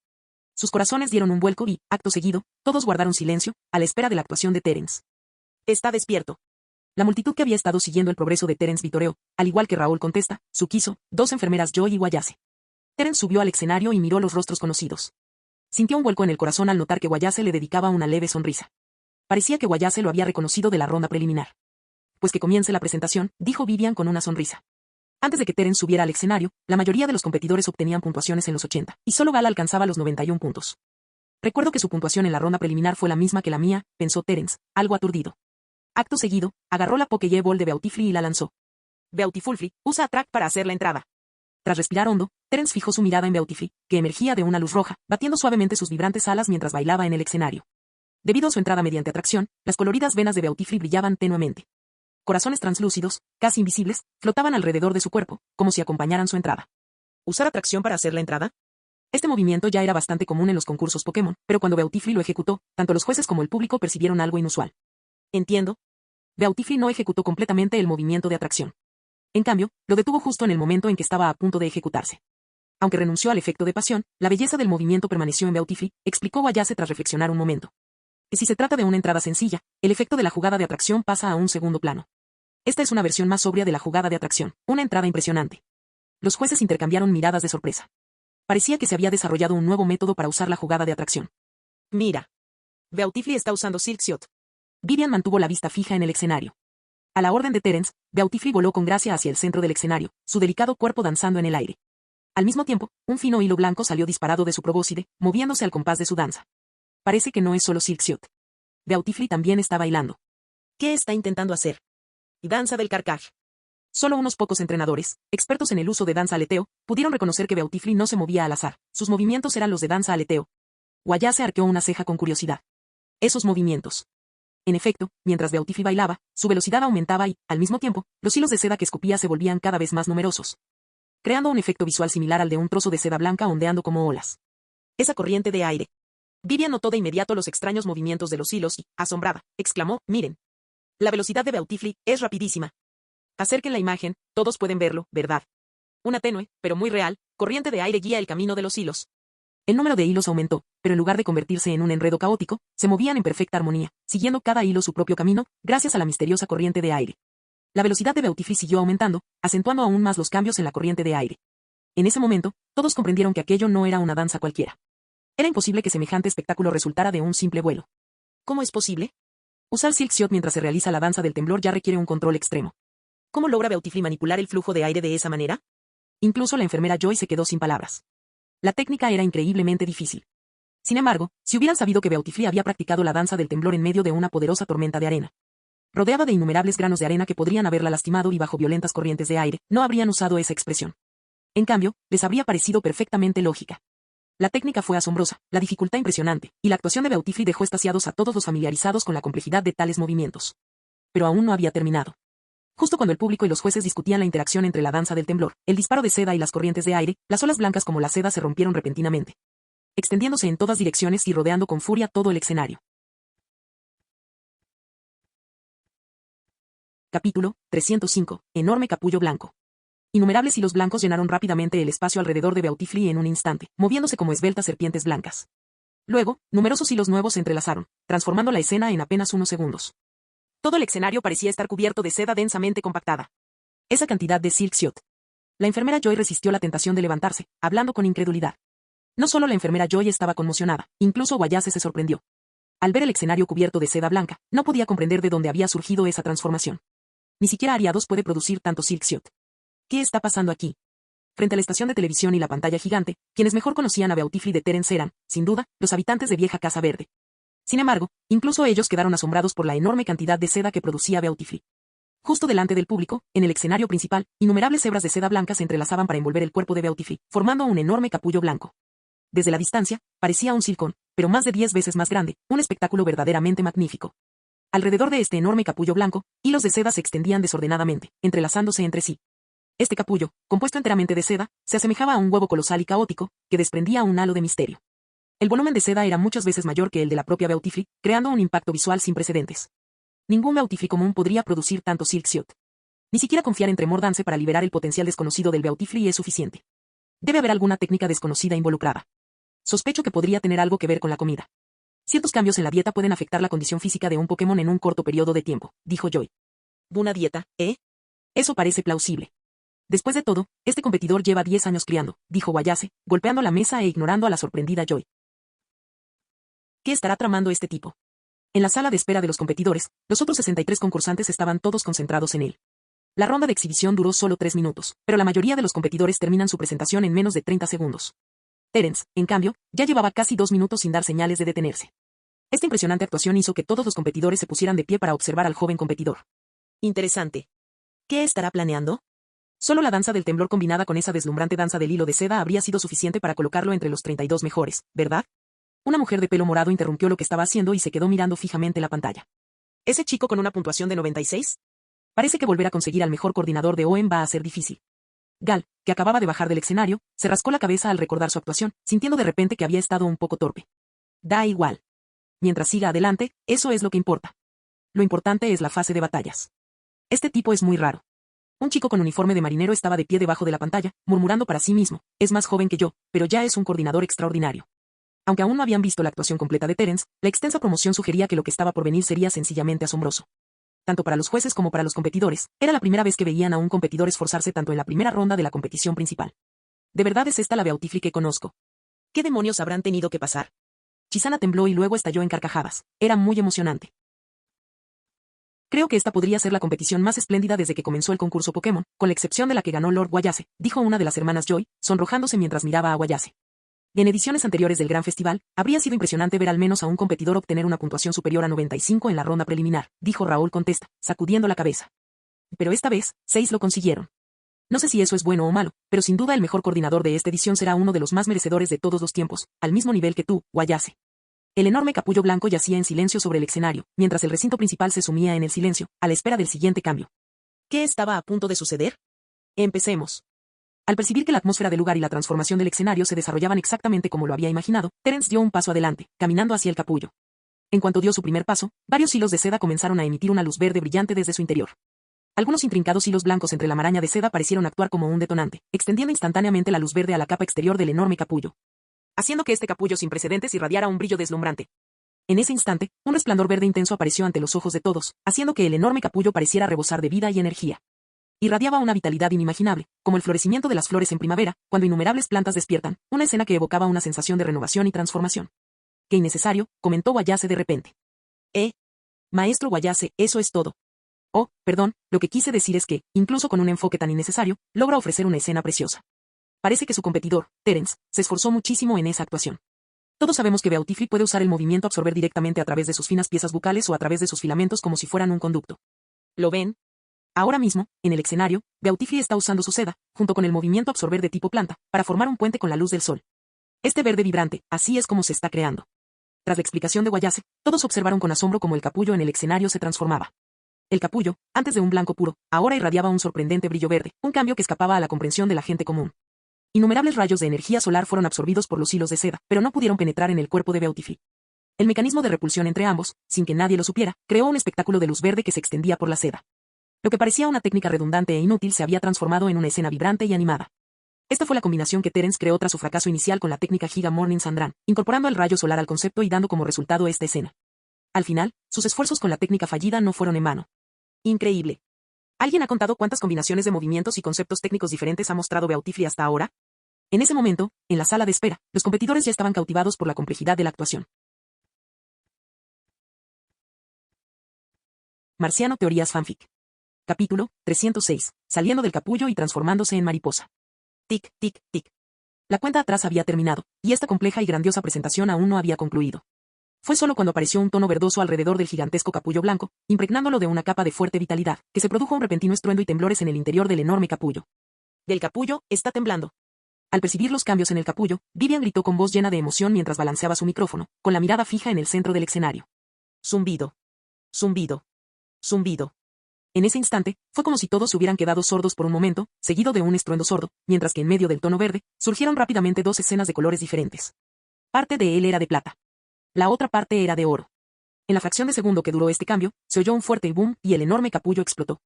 Sus corazones dieron un vuelco y, acto seguido, todos guardaron silencio, a la espera de la actuación de Terence. Está despierto. La multitud que había estado siguiendo el progreso de Terence vitoreó, al igual que Raúl Contesta, Sukiso, 2 enfermeras Joy y Guayase. Terence subió al escenario y miró los rostros conocidos. Sintió un vuelco en el corazón al notar que Guayase le dedicaba una leve sonrisa. Parecía que Guayase lo había reconocido de la ronda preliminar. Pues que comience la presentación, dijo Vivian con una sonrisa. Antes de que Terence subiera al escenario, la mayoría de los competidores obtenían puntuaciones en los 80, y solo Gal alcanzaba los 91 puntos. Recuerdo que su puntuación en la ronda preliminar fue la misma que la mía, pensó Terence, algo aturdido. Acto seguido, agarró la Pokéball de Beautifly y la lanzó. Beautifully, usa Attract para hacer la entrada. Tras respirar hondo, Terence fijó su mirada en Beautifly, que emergía de una luz roja, batiendo suavemente sus vibrantes alas mientras bailaba en el escenario. Debido a su entrada mediante atracción, las coloridas venas de Beautifly brillaban tenuemente. Corazones translúcidos, casi invisibles, flotaban alrededor de su cuerpo, como si acompañaran su entrada. ¿Usar atracción para hacer la entrada? Este movimiento ya era bastante común en los concursos Pokémon, pero cuando Beautifly lo ejecutó, tanto los jueces como el público percibieron algo inusual. Entiendo. Beautifly no ejecutó completamente el movimiento de atracción. En cambio, lo detuvo justo en el momento en que estaba a punto de ejecutarse. Aunque renunció al efecto de pasión, la belleza del movimiento permaneció en Beautifly, explicó Wayase tras reflexionar un momento. Y si se trata de una entrada sencilla, el efecto de la jugada de atracción pasa a un segundo plano. Esta es una versión más sobria de la jugada de atracción, una entrada impresionante. Los jueces intercambiaron miradas de sorpresa. Parecía que se había desarrollado un nuevo método para usar la jugada de atracción. Mira. Beautifly está usando Silkshot. Vivian mantuvo la vista fija en el escenario. A la orden de Terence, Beautifly voló con gracia hacia el centro del escenario, su delicado cuerpo danzando en el aire. Al mismo tiempo, un fino hilo blanco salió disparado de su probóscide, moviéndose al compás de su danza. Parece que no es solo Silkshot. Beautifly también está bailando. ¿Qué está intentando hacer? Danza del carcaj. Solo unos pocos entrenadores, expertos en el uso de danza aleteo, pudieron reconocer que Beautifly no se movía al azar, sus movimientos eran los de danza aleteo. Wayase arqueó una ceja con curiosidad. Esos movimientos. En efecto, mientras Beautifly bailaba, su velocidad aumentaba y, al mismo tiempo, los hilos de seda que escupía se volvían cada vez más numerosos, creando un efecto visual similar al de un trozo de seda blanca ondeando como olas. Esa corriente de aire. Vivian notó de inmediato los extraños movimientos de los hilos y, asombrada, exclamó, miren. La velocidad de Beautifly es rapidísima. Acerquen la imagen, todos pueden verlo, ¿verdad? Una tenue, pero muy real, corriente de aire guía el camino de los hilos. El número de hilos aumentó, pero en lugar de convertirse en un enredo caótico, se movían en perfecta armonía, siguiendo cada hilo su propio camino, gracias a la misteriosa corriente de aire. La velocidad de Beautifly siguió aumentando, acentuando aún más los cambios en la corriente de aire. En ese momento, todos comprendieron que aquello no era una danza cualquiera. Era imposible que semejante espectáculo resultara de un simple vuelo. ¿Cómo es posible? Usar Silkshot mientras se realiza la danza del temblor ya requiere un control extremo. ¿Cómo logra Beautifly manipular el flujo de aire de esa manera? Incluso la enfermera Joy se quedó sin palabras. La técnica era increíblemente difícil. Sin embargo, si hubieran sabido que Beautifly había practicado la danza del temblor en medio de una poderosa tormenta de arena, rodeada de innumerables granos de arena que podrían haberla lastimado y bajo violentas corrientes de aire, no habrían usado esa expresión. En cambio, les habría parecido perfectamente lógica. La técnica fue asombrosa, la dificultad impresionante, y la actuación de Beautifly dejó extasiados a todos los familiarizados con la complejidad de tales movimientos. Pero aún no había terminado. Justo cuando el público y los jueces discutían la interacción entre la danza del temblor, el disparo de seda y las corrientes de aire, las olas blancas como la seda se rompieron repentinamente, extendiéndose en todas direcciones y rodeando con furia todo el escenario. Capítulo 305. Enorme capullo blanco. Innumerables hilos blancos llenaron rápidamente el espacio alrededor de Beautifly en un instante, moviéndose como esbeltas serpientes blancas. Luego, numerosos hilos nuevos se entrelazaron, transformando la escena en apenas unos segundos. Todo el escenario parecía estar cubierto de seda densamente compactada. Esa cantidad de Silkshot. La enfermera Joy resistió la tentación de levantarse, hablando con incredulidad. No solo la enfermera Joy estaba conmocionada, incluso Wayase se sorprendió. Al ver el escenario cubierto de seda blanca, no podía comprender de dónde había surgido esa transformación. Ni siquiera Ariados puede producir tanto Silkshot. ¿Qué está pasando aquí? Frente a la estación de televisión y la pantalla gigante, quienes mejor conocían a Beautifly de Terence eran, sin duda, los habitantes de Vieja Casa Verde. Sin embargo, incluso ellos quedaron asombrados por la enorme cantidad de seda que producía Beautifly. Justo delante del público, en el escenario principal, innumerables hebras de seda blanca se entrelazaban para envolver el cuerpo de Beautifly, formando un enorme capullo blanco. Desde la distancia, parecía un silcón, pero más de 10 veces más grande, un espectáculo verdaderamente magnífico. Alrededor de este enorme capullo blanco, hilos de seda se extendían desordenadamente, entrelazándose entre sí. Este capullo, compuesto enteramente de seda, se asemejaba a un huevo colosal y caótico, que desprendía un halo de misterio. El volumen de seda era muchas veces mayor que el de la propia Beautifly, creando un impacto visual sin precedentes. Ningún Beautifly común podría producir tanto Silkshot. Ni siquiera confiar en Tremor Dance para liberar el potencial desconocido del Beautifly es suficiente. Debe haber alguna técnica desconocida involucrada. Sospecho que podría tener algo que ver con la comida. Ciertos cambios en la dieta pueden afectar la condición física de un Pokémon en un corto periodo de tiempo, dijo Joy. ¿Una dieta, eh? Eso parece plausible. Después de todo, este competidor lleva 10 años criando, dijo Wayase, golpeando la mesa e ignorando a la sorprendida Joy. ¿Qué estará tramando este tipo? En la sala de espera de los competidores, los otros 63 concursantes estaban todos concentrados en él. La ronda de exhibición duró solo 3 minutos, pero la mayoría de los competidores terminan su presentación en menos de 30 segundos. Terence, en cambio, ya llevaba casi 2 minutos sin dar señales de detenerse. Esta impresionante actuación hizo que todos los competidores se pusieran de pie para observar al joven competidor. Interesante. ¿Qué estará planeando? Solo la danza del temblor combinada con esa deslumbrante danza del hilo de seda habría sido suficiente para colocarlo entre los 32 mejores, ¿verdad? Una mujer de pelo morado interrumpió lo que estaba haciendo y se quedó mirando fijamente la pantalla. ¿Ese chico con una puntuación de 96? Parece que volver a conseguir al mejor coordinador de OEM va a ser difícil. Gal, que acababa de bajar del escenario, se rascó la cabeza al recordar su actuación, sintiendo de repente que había estado un poco torpe. Da igual. Mientras siga adelante, eso es lo que importa. Lo importante es la fase de batallas. Este tipo es muy raro. Un chico con uniforme de marinero estaba de pie debajo de la pantalla, murmurando para sí mismo, es más joven que yo, pero ya es un coordinador extraordinario. Aunque aún no habían visto la actuación completa de Terence, la extensa promoción sugería que lo que estaba por venir sería sencillamente asombroso. Tanto para los jueces como para los competidores, era la primera vez que veían a un competidor esforzarse tanto en la primera ronda de la competición principal. ¿De verdad es esta la Beautifly que conozco? ¿Qué demonios habrán tenido que pasar? Chisana tembló y luego estalló en carcajadas. Era muy emocionante. Creo que esta podría ser la competición más espléndida desde que comenzó el concurso Pokémon, con la excepción de la que ganó Lord Guayase, dijo una de las hermanas Joy, sonrojándose mientras miraba a Guayase. En ediciones anteriores del gran festival, habría sido impresionante ver al menos a un competidor obtener una puntuación superior a 95 en la ronda preliminar, dijo Raúl Contesta, sacudiendo la cabeza. Pero esta vez, 6 lo consiguieron. No sé si eso es bueno o malo, pero sin duda el mejor coordinador de esta edición será uno de los más merecedores de todos los tiempos, al mismo nivel que tú, Guayase. El enorme capullo blanco yacía en silencio sobre el escenario, mientras el recinto principal se sumía en el silencio, a la espera del siguiente cambio. ¿Qué estaba a punto de suceder? Empecemos. Al percibir que la atmósfera del lugar y la transformación del escenario se desarrollaban exactamente como lo había imaginado, Terence dio un paso adelante, caminando hacia el capullo. En cuanto dio su primer paso, varios hilos de seda comenzaron a emitir una luz verde brillante desde su interior. Algunos intrincados hilos blancos entre la maraña de seda parecieron actuar como un detonante, extendiendo instantáneamente la luz verde a la capa exterior del enorme capullo, haciendo que este capullo sin precedentes irradiara un brillo deslumbrante. En ese instante, un resplandor verde intenso apareció ante los ojos de todos, haciendo que el enorme capullo pareciera rebosar de vida y energía. Irradiaba una vitalidad inimaginable, como el florecimiento de las flores en primavera, cuando innumerables plantas despiertan, una escena que evocaba una sensación de renovación y transformación. ¡Qué innecesario!, comentó Guayase de repente. Maestro Guayase, eso es todo. Oh, perdón, lo que quise decir es que, incluso con un enfoque tan innecesario, logra ofrecer una escena preciosa. Parece que su competidor, Terence, se esforzó muchísimo en esa actuación. Todos sabemos que Beautifly puede usar el movimiento absorber directamente a través de sus finas piezas bucales o a través de sus filamentos como si fueran un conducto. ¿Lo ven? Ahora mismo, en el escenario, Beautifly está usando su seda, junto con el movimiento absorber de tipo planta, para formar un puente con la luz del sol. Este verde vibrante, así es como se está creando. Tras la explicación de Guayase, todos observaron con asombro cómo el capullo en el escenario se transformaba. El capullo, antes de un blanco puro, ahora irradiaba un sorprendente brillo verde, un cambio que escapaba a la comprensión de la gente común. Innumerables rayos de energía solar fueron absorbidos por los hilos de seda, pero no pudieron penetrar en el cuerpo de Beautifly. El mecanismo de repulsión entre ambos, sin que nadie lo supiera, creó un espectáculo de luz verde que se extendía por la seda. Lo que parecía una técnica redundante e inútil se había transformado en una escena vibrante y animada. Esta fue la combinación que Terence creó tras su fracaso inicial con la técnica Giga Morning Sandran, incorporando el rayo solar al concepto y dando como resultado esta escena. Al final, sus esfuerzos con la técnica fallida no fueron en vano. Increíble. ¿Alguien ha contado cuántas combinaciones de movimientos y conceptos técnicos diferentes ha mostrado Beautifly hasta ahora? En ese momento, en la sala de espera, los competidores ya estaban cautivados por la complejidad de la actuación. Marciano Teorías Fanfic. Capítulo 306. Saliendo del capullo y transformándose en mariposa. Tic, tic, tic. La cuenta atrás había terminado, y esta compleja y grandiosa presentación aún no había concluido. Fue solo cuando apareció un tono verdoso alrededor del gigantesco capullo blanco, impregnándolo de una capa de fuerte vitalidad, que se produjo un repentino estruendo y temblores en el interior del enorme capullo. El capullo está temblando. Al percibir los cambios en el capullo, Vivian gritó con voz llena de emoción mientras balanceaba su micrófono, con la mirada fija en el centro del escenario. Zumbido. Zumbido. Zumbido. En ese instante, fue como si todos se hubieran quedado sordos por un momento, seguido de un estruendo sordo, mientras que en medio del tono verde, surgieron rápidamente dos escenas de colores diferentes. Parte de él era de plata. La otra parte era de oro. En la fracción de segundo que duró este cambio, se oyó un fuerte boom y el enorme capullo explotó.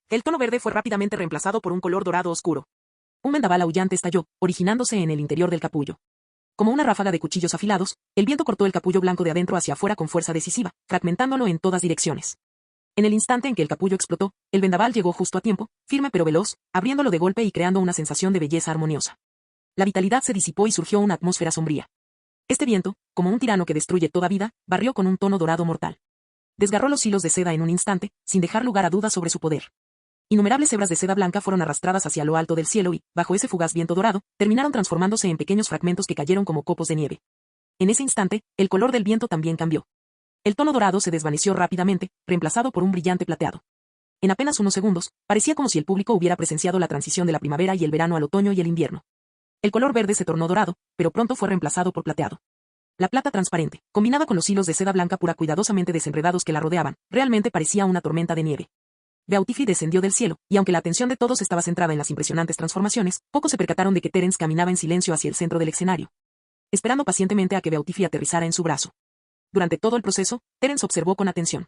El tono verde fue rápidamente reemplazado por un color dorado oscuro. Un vendaval aullante estalló, originándose en el interior del capullo. Como una ráfaga de cuchillos afilados, el viento cortó el capullo blanco de adentro hacia afuera con fuerza decisiva, fragmentándolo en todas direcciones. En el instante en que el capullo explotó, el vendaval llegó justo a tiempo, firme pero veloz, abriéndolo de golpe y creando una sensación de belleza armoniosa. La vitalidad se disipó y surgió una atmósfera sombría. Este viento, como un tirano que destruye toda vida, barrió con un tono dorado mortal. Desgarró los hilos de seda en un instante, sin dejar lugar a dudas sobre su poder. Innumerables hebras de seda blanca fueron arrastradas hacia lo alto del cielo y, bajo ese fugaz viento dorado, terminaron transformándose en pequeños fragmentos que cayeron como copos de nieve. En ese instante, el color del viento también cambió. El tono dorado se desvaneció rápidamente, reemplazado por un brillante plateado. En apenas unos segundos, parecía como si el público hubiera presenciado la transición de la primavera y el verano al otoño y el invierno. El color verde se tornó dorado, pero pronto fue reemplazado por plateado. La plata transparente, combinada con los hilos de seda blanca pura cuidadosamente desenredados que la rodeaban, realmente parecía una tormenta de nieve. Beautiful descendió del cielo, y aunque la atención de todos estaba centrada en las impresionantes transformaciones, pocos se percataron de que Terence caminaba en silencio hacia el centro del escenario, esperando pacientemente a que Beautiful aterrizara en su brazo. Durante todo el proceso, Terence observó con atención.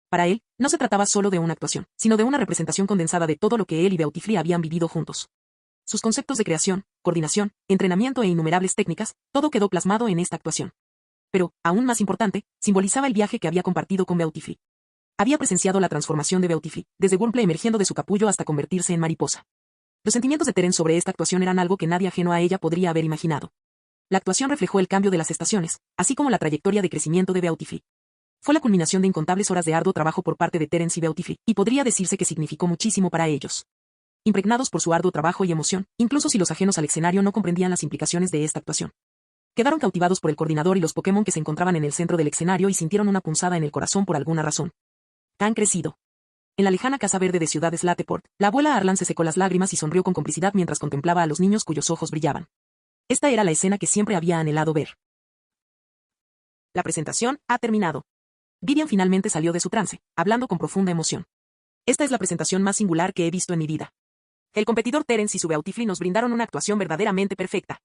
Para él, no se trataba solo de una actuación, sino de una representación condensada de todo lo que él y Beautiful habían vivido juntos. Sus conceptos de creación, coordinación, entrenamiento e innumerables técnicas, todo quedó plasmado en esta actuación. Pero, aún más importante, simbolizaba el viaje que había compartido con Beautiful. Había presenciado la transformación de Beautiful, desde Wurmple emergiendo de su capullo hasta convertirse en mariposa. Los sentimientos de Terence sobre esta actuación eran algo que nadie ajeno a ella podría haber imaginado. La actuación reflejó el cambio de las estaciones, así como la trayectoria de crecimiento de Beautiful. Fue la culminación de incontables horas de arduo trabajo por parte de Terence y Beautiful, y podría decirse que significó muchísimo para ellos. Impregnados por su arduo trabajo y emoción, incluso si los ajenos al escenario no comprendían las implicaciones de esta actuación. Quedaron cautivados por el coordinador y los Pokémon que se encontraban en el centro del escenario y sintieron una punzada en el corazón por alguna razón. Han crecido. En la lejana casa verde de Ciudad Slateport, la abuela Arlan se secó las lágrimas y sonrió con complicidad mientras contemplaba a los niños cuyos ojos brillaban. Esta era la escena que siempre había anhelado ver. La presentación ha terminado. Vivian finalmente salió de su trance, hablando con profunda emoción. Esta es la presentación más singular que he visto en mi vida. El competidor Terence y su Beautiful nos brindaron una actuación verdaderamente perfecta.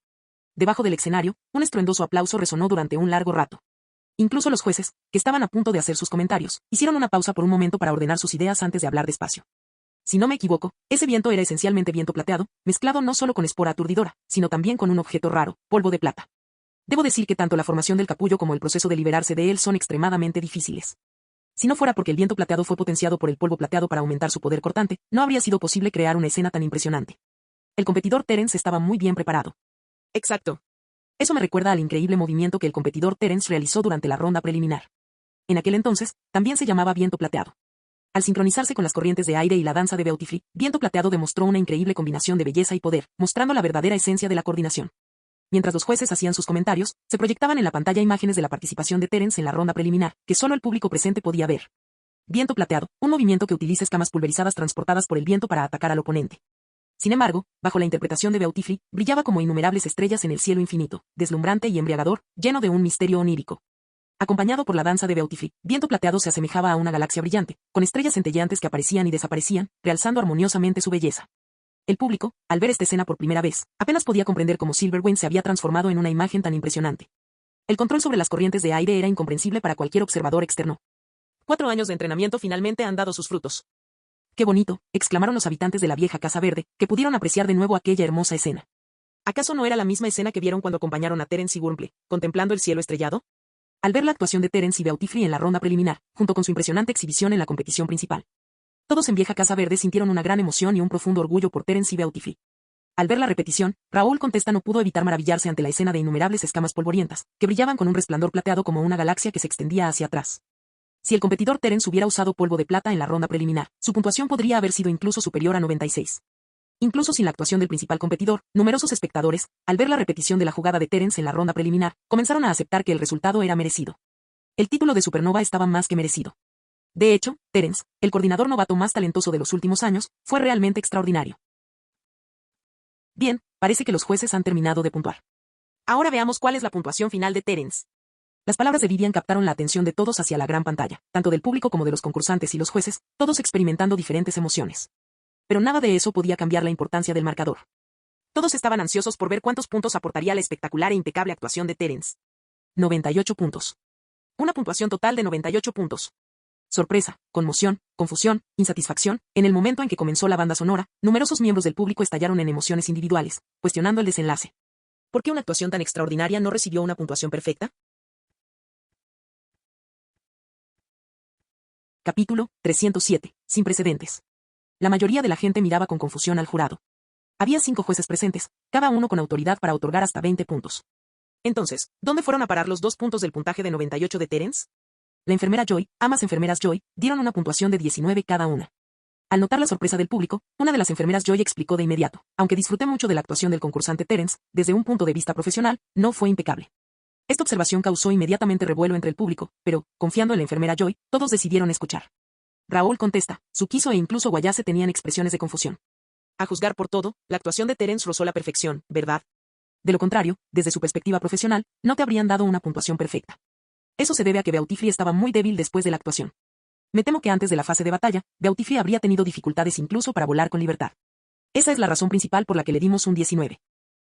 Debajo del escenario, un estruendoso aplauso resonó durante un largo rato. Incluso los jueces, que estaban a punto de hacer sus comentarios, hicieron una pausa por un momento para ordenar sus ideas antes de hablar despacio. Si no me equivoco, ese viento era esencialmente viento plateado, mezclado no solo con espora aturdidora, sino también con un objeto raro, polvo de plata. Debo decir que tanto la formación del capullo como el proceso de liberarse de él son extremadamente difíciles. Si no fuera porque el viento plateado fue potenciado por el polvo plateado para aumentar su poder cortante, no habría sido posible crear una escena tan impresionante. El competidor Terence estaba muy bien preparado. Exacto. Eso me recuerda al increíble movimiento que el competidor Terence realizó durante la ronda preliminar. En aquel entonces, también se llamaba viento plateado. Al sincronizarse con las corrientes de aire y la danza de Beautiful, viento plateado demostró una increíble combinación de belleza y poder, mostrando la verdadera esencia de la coordinación. Mientras los jueces hacían sus comentarios, se proyectaban en la pantalla imágenes de la participación de Terence en la ronda preliminar, que solo el público presente podía ver. Viento plateado, un movimiento que utiliza escamas pulverizadas transportadas por el viento para atacar al oponente. Sin embargo, bajo la interpretación de Beautiful, brillaba como innumerables estrellas en el cielo infinito, deslumbrante y embriagador, lleno de un misterio onírico. Acompañado por la danza de Beautiful, viento plateado se asemejaba a una galaxia brillante, con estrellas centelleantes que aparecían y desaparecían, realzando armoniosamente su belleza. El público, al ver esta escena por primera vez, apenas podía comprender cómo Silverwing se había transformado en una imagen tan impresionante. El control sobre las corrientes de aire era incomprensible para cualquier observador externo. 4 años de entrenamiento finalmente han dado sus frutos. ¡Qué bonito!, exclamaron los habitantes de la vieja Casa Verde, que pudieron apreciar de nuevo aquella hermosa escena. ¿Acaso no era la misma escena que vieron cuando acompañaron a Terence y Wurmple, contemplando el cielo estrellado? Al ver la actuación de Terence y Beautiful en la ronda preliminar, junto con su impresionante exhibición en la competición principal, todos en vieja Casa Verde sintieron una gran emoción y un profundo orgullo por Terence y Beautiful. Al ver la repetición, Raúl Contesta no pudo evitar maravillarse ante la escena de innumerables escamas polvorientas, que brillaban con un resplandor plateado como una galaxia que se extendía hacia atrás. Si el competidor Terence hubiera usado polvo de plata en la ronda preliminar, su puntuación podría haber sido incluso superior a 96. Incluso sin la actuación del principal competidor, numerosos espectadores, al ver la repetición de la jugada de Terence en la ronda preliminar, comenzaron a aceptar que el resultado era merecido. El título de Supernova estaba más que merecido. De hecho, Terence, el coordinador novato más talentoso de los últimos años, fue realmente extraordinario. Bien, parece que los jueces han terminado de puntuar. Ahora veamos cuál es la puntuación final de Terence. Las palabras de Vivian captaron la atención de todos hacia la gran pantalla, tanto del público como de los concursantes y los jueces, todos experimentando diferentes emociones. Pero nada de eso podía cambiar la importancia del marcador. Todos estaban ansiosos por ver cuántos puntos aportaría la espectacular e impecable actuación de Terence. 98 puntos. Una puntuación total de 98 puntos. Sorpresa, conmoción, confusión, insatisfacción. En el momento en que comenzó la banda sonora, numerosos miembros del público estallaron en emociones individuales, cuestionando el desenlace. ¿Por qué una actuación tan extraordinaria no recibió una puntuación perfecta? Capítulo 307. Sin precedentes. La mayoría de la gente miraba con confusión al jurado. Había 5 jueces presentes, cada uno con autoridad para otorgar hasta 20 puntos. Entonces, ¿dónde fueron a parar los 2 puntos del puntaje de 98 de Terence? La enfermera Joy, ambas enfermeras Joy, dieron una puntuación de 19 cada una. Al notar la sorpresa del público, una de las enfermeras Joy explicó de inmediato: aunque disfruté mucho de la actuación del concursante Terence, desde un punto de vista profesional, no fue impecable. Esta observación causó inmediatamente revuelo entre el público, pero, confiando en la enfermera Joy, todos decidieron escuchar. Raúl contesta, Tsukisho e incluso Wayase tenían expresiones de confusión. A juzgar por todo, la actuación de Terence rozó la perfección, ¿verdad? De lo contrario, desde su perspectiva profesional, no te habrían dado una puntuación perfecta. Eso se debe a que Beautiful estaba muy débil después de la actuación. Me temo que antes de la fase de batalla, Beautiful habría tenido dificultades incluso para volar con libertad. Esa es la razón principal por la que le dimos un 19.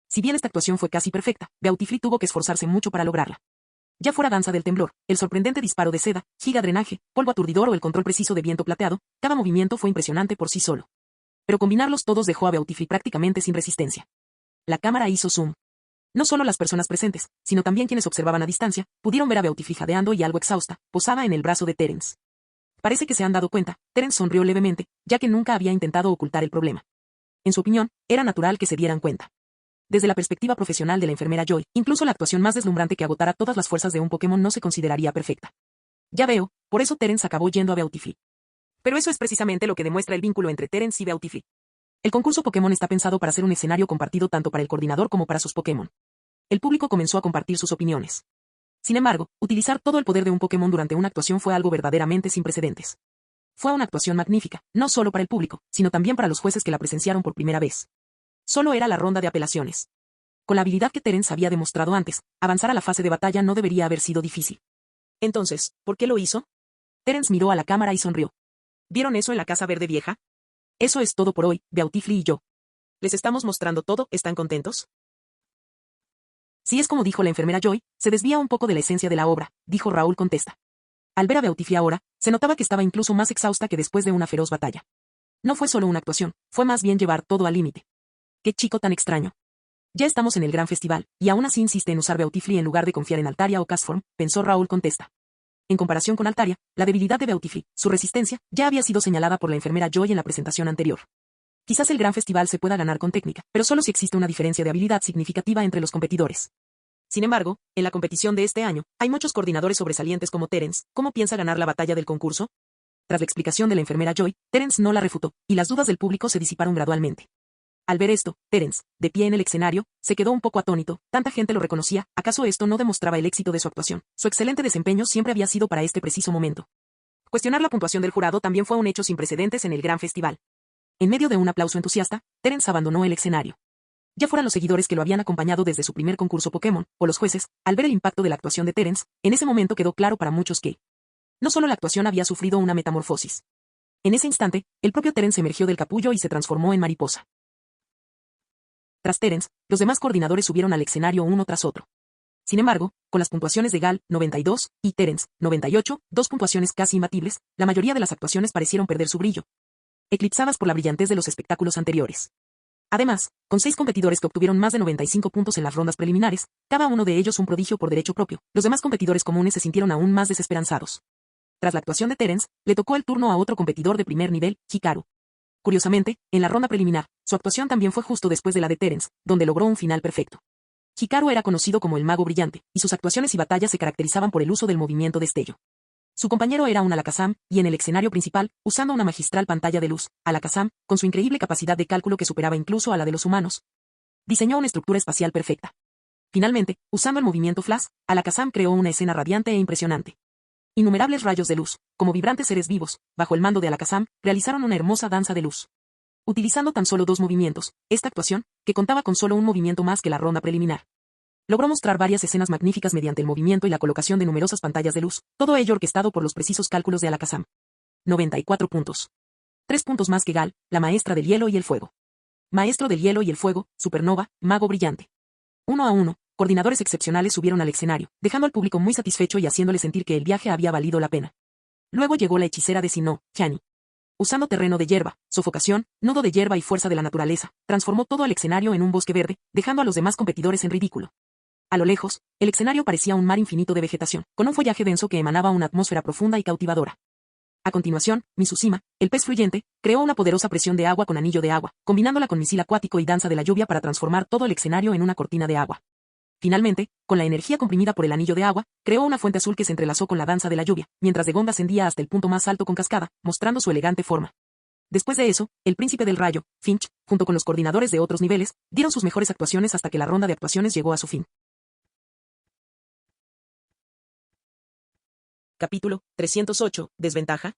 Si bien esta actuación fue casi perfecta, Beautiful tuvo que esforzarse mucho para lograrla. Ya fuera danza del temblor, el sorprendente disparo de seda, giga drenaje, polvo aturdidor o el control preciso de viento plateado, cada movimiento fue impresionante por sí solo. Pero combinarlos todos dejó a Beautiful prácticamente sin resistencia. La cámara hizo zoom. No solo las personas presentes, sino también quienes observaban a distancia, pudieron ver a Beautiful jadeando y algo exhausta, posada en el brazo de Terence. Parece que se han dado cuenta, Terence sonrió levemente, ya que nunca había intentado ocultar el problema. En su opinión, era natural que se dieran cuenta. Desde la perspectiva profesional de la enfermera Joy, incluso la actuación más deslumbrante que agotara todas las fuerzas de un Pokémon no se consideraría perfecta. Ya veo, por eso Terence acabó yendo a Beautiful. Pero eso es precisamente lo que demuestra el vínculo entre Terence y Beautiful. El concurso Pokémon está pensado para ser un escenario compartido tanto para el coordinador como para sus Pokémon. El público comenzó a compartir sus opiniones. Sin embargo, utilizar todo el poder de un Pokémon durante una actuación fue algo verdaderamente sin precedentes. Fue una actuación magnífica, no solo para el público, sino también para los jueces que la presenciaron por primera vez. Solo era la ronda de apelaciones. Con la habilidad que Terence había demostrado antes, avanzar a la fase de batalla no debería haber sido difícil. Entonces, ¿por qué lo hizo? Terence miró a la cámara y sonrió. ¿Vieron eso en la Casa Verde Vieja? Eso es todo por hoy, Beautiful y yo. Les estamos mostrando todo, ¿están contentos? Si es como dijo la enfermera Joy, se desvía un poco de la esencia de la obra, dijo Raúl contesta. Al ver a Beautiful ahora, se notaba que estaba incluso más exhausta que después de una feroz batalla. No fue solo una actuación, fue más bien llevar todo al límite. ¡Qué chico tan extraño! Ya estamos en el gran festival, y aún así insiste en usar Beautiful en lugar de confiar en Altaria o Castform, pensó Raúl contesta. En comparación con Altaria, la debilidad de Beautiful, su resistencia, ya había sido señalada por la enfermera Joy en la presentación anterior. Quizás el gran festival se pueda ganar con técnica, pero solo si existe una diferencia de habilidad significativa entre los competidores. Sin embargo, en la competición de este año, hay muchos coordinadores sobresalientes como Terence. ¿Cómo piensa ganar la batalla del concurso? Tras la explicación de la enfermera Joy, Terence no la refutó, y las dudas del público se disiparon gradualmente. Al ver esto, Terence, de pie en el escenario, se quedó un poco atónito, tanta gente lo reconocía, ¿acaso esto no demostraba el éxito de su actuación? Su excelente desempeño siempre había sido para este preciso momento. Cuestionar la puntuación del jurado también fue un hecho sin precedentes en el gran festival. En medio de un aplauso entusiasta, Terence abandonó el escenario. Ya fueran los seguidores que lo habían acompañado desde su primer concurso Pokémon, o los jueces, al ver el impacto de la actuación de Terence, en ese momento quedó claro para muchos que no solo la actuación había sufrido una metamorfosis. En ese instante, el propio Terence emergió del capullo y se transformó en mariposa. Tras Terence, los demás coordinadores subieron al escenario uno tras otro. Sin embargo, con las puntuaciones de Gal, 92, y Terence, 98, dos puntuaciones casi imbatibles, la mayoría de las actuaciones parecieron perder su brillo, eclipsadas por la brillantez de los espectáculos anteriores. Además, con 6 competidores que obtuvieron más de 95 puntos en las rondas preliminares, cada uno de ellos un prodigio por derecho propio, los demás competidores comunes se sintieron aún más desesperanzados. Tras la actuación de Terence, le tocó el turno a otro competidor de primer nivel, Hikaru. Curiosamente, en la ronda preliminar, su actuación también fue justo después de la de Terence, donde logró un final perfecto. Hikaru era conocido como el mago brillante, y sus actuaciones y batallas se caracterizaban por el uso del movimiento destello. Su compañero era un Alakazam, y en el escenario principal, usando una magistral pantalla de luz, Alakazam, con su increíble capacidad de cálculo que superaba incluso a la de los humanos, diseñó una estructura espacial perfecta. Finalmente, usando el movimiento Flash, Alakazam creó una escena radiante e impresionante. Innumerables rayos de luz, como vibrantes seres vivos, bajo el mando de Alakazam, realizaron una hermosa danza de luz. Utilizando tan solo 2 movimientos, esta actuación, que contaba con solo un movimiento más que la ronda preliminar, logró mostrar varias escenas magníficas mediante el movimiento y la colocación de numerosas pantallas de luz, todo ello orquestado por los precisos cálculos de Alakazam. 94 puntos. 3 puntos más que Gal, la maestra del hielo y el fuego. Maestro del hielo y el fuego, supernova, mago brillante. 1 a 1, coordinadores excepcionales subieron al escenario, dejando al público muy satisfecho y haciéndole sentir que el viaje había valido la pena. Luego llegó la hechicera de Sinnoh, Chani. Usando terreno de hierba, sofocación, nudo de hierba y fuerza de la naturaleza, transformó todo el escenario en un bosque verde, dejando a los demás competidores en ridículo. A lo lejos, el escenario parecía un mar infinito de vegetación, con un follaje denso que emanaba una atmósfera profunda y cautivadora. A continuación, Mizushima, el pez fluyente, creó una poderosa presión de agua con anillo de agua, combinándola con misil acuático y danza de la lluvia para transformar todo el escenario en una cortina de agua. Finalmente, con la energía comprimida por el anillo de agua, creó una fuente azul que se entrelazó con la danza de la lluvia, mientras Degong ascendía hasta el punto más alto con cascada, mostrando su elegante forma. Después de eso, el príncipe del rayo, Finch, junto con los coordinadores de otros niveles, dieron sus mejores actuaciones hasta que la ronda de actuaciones llegó a su fin. Capítulo 308. ¿Desventaja?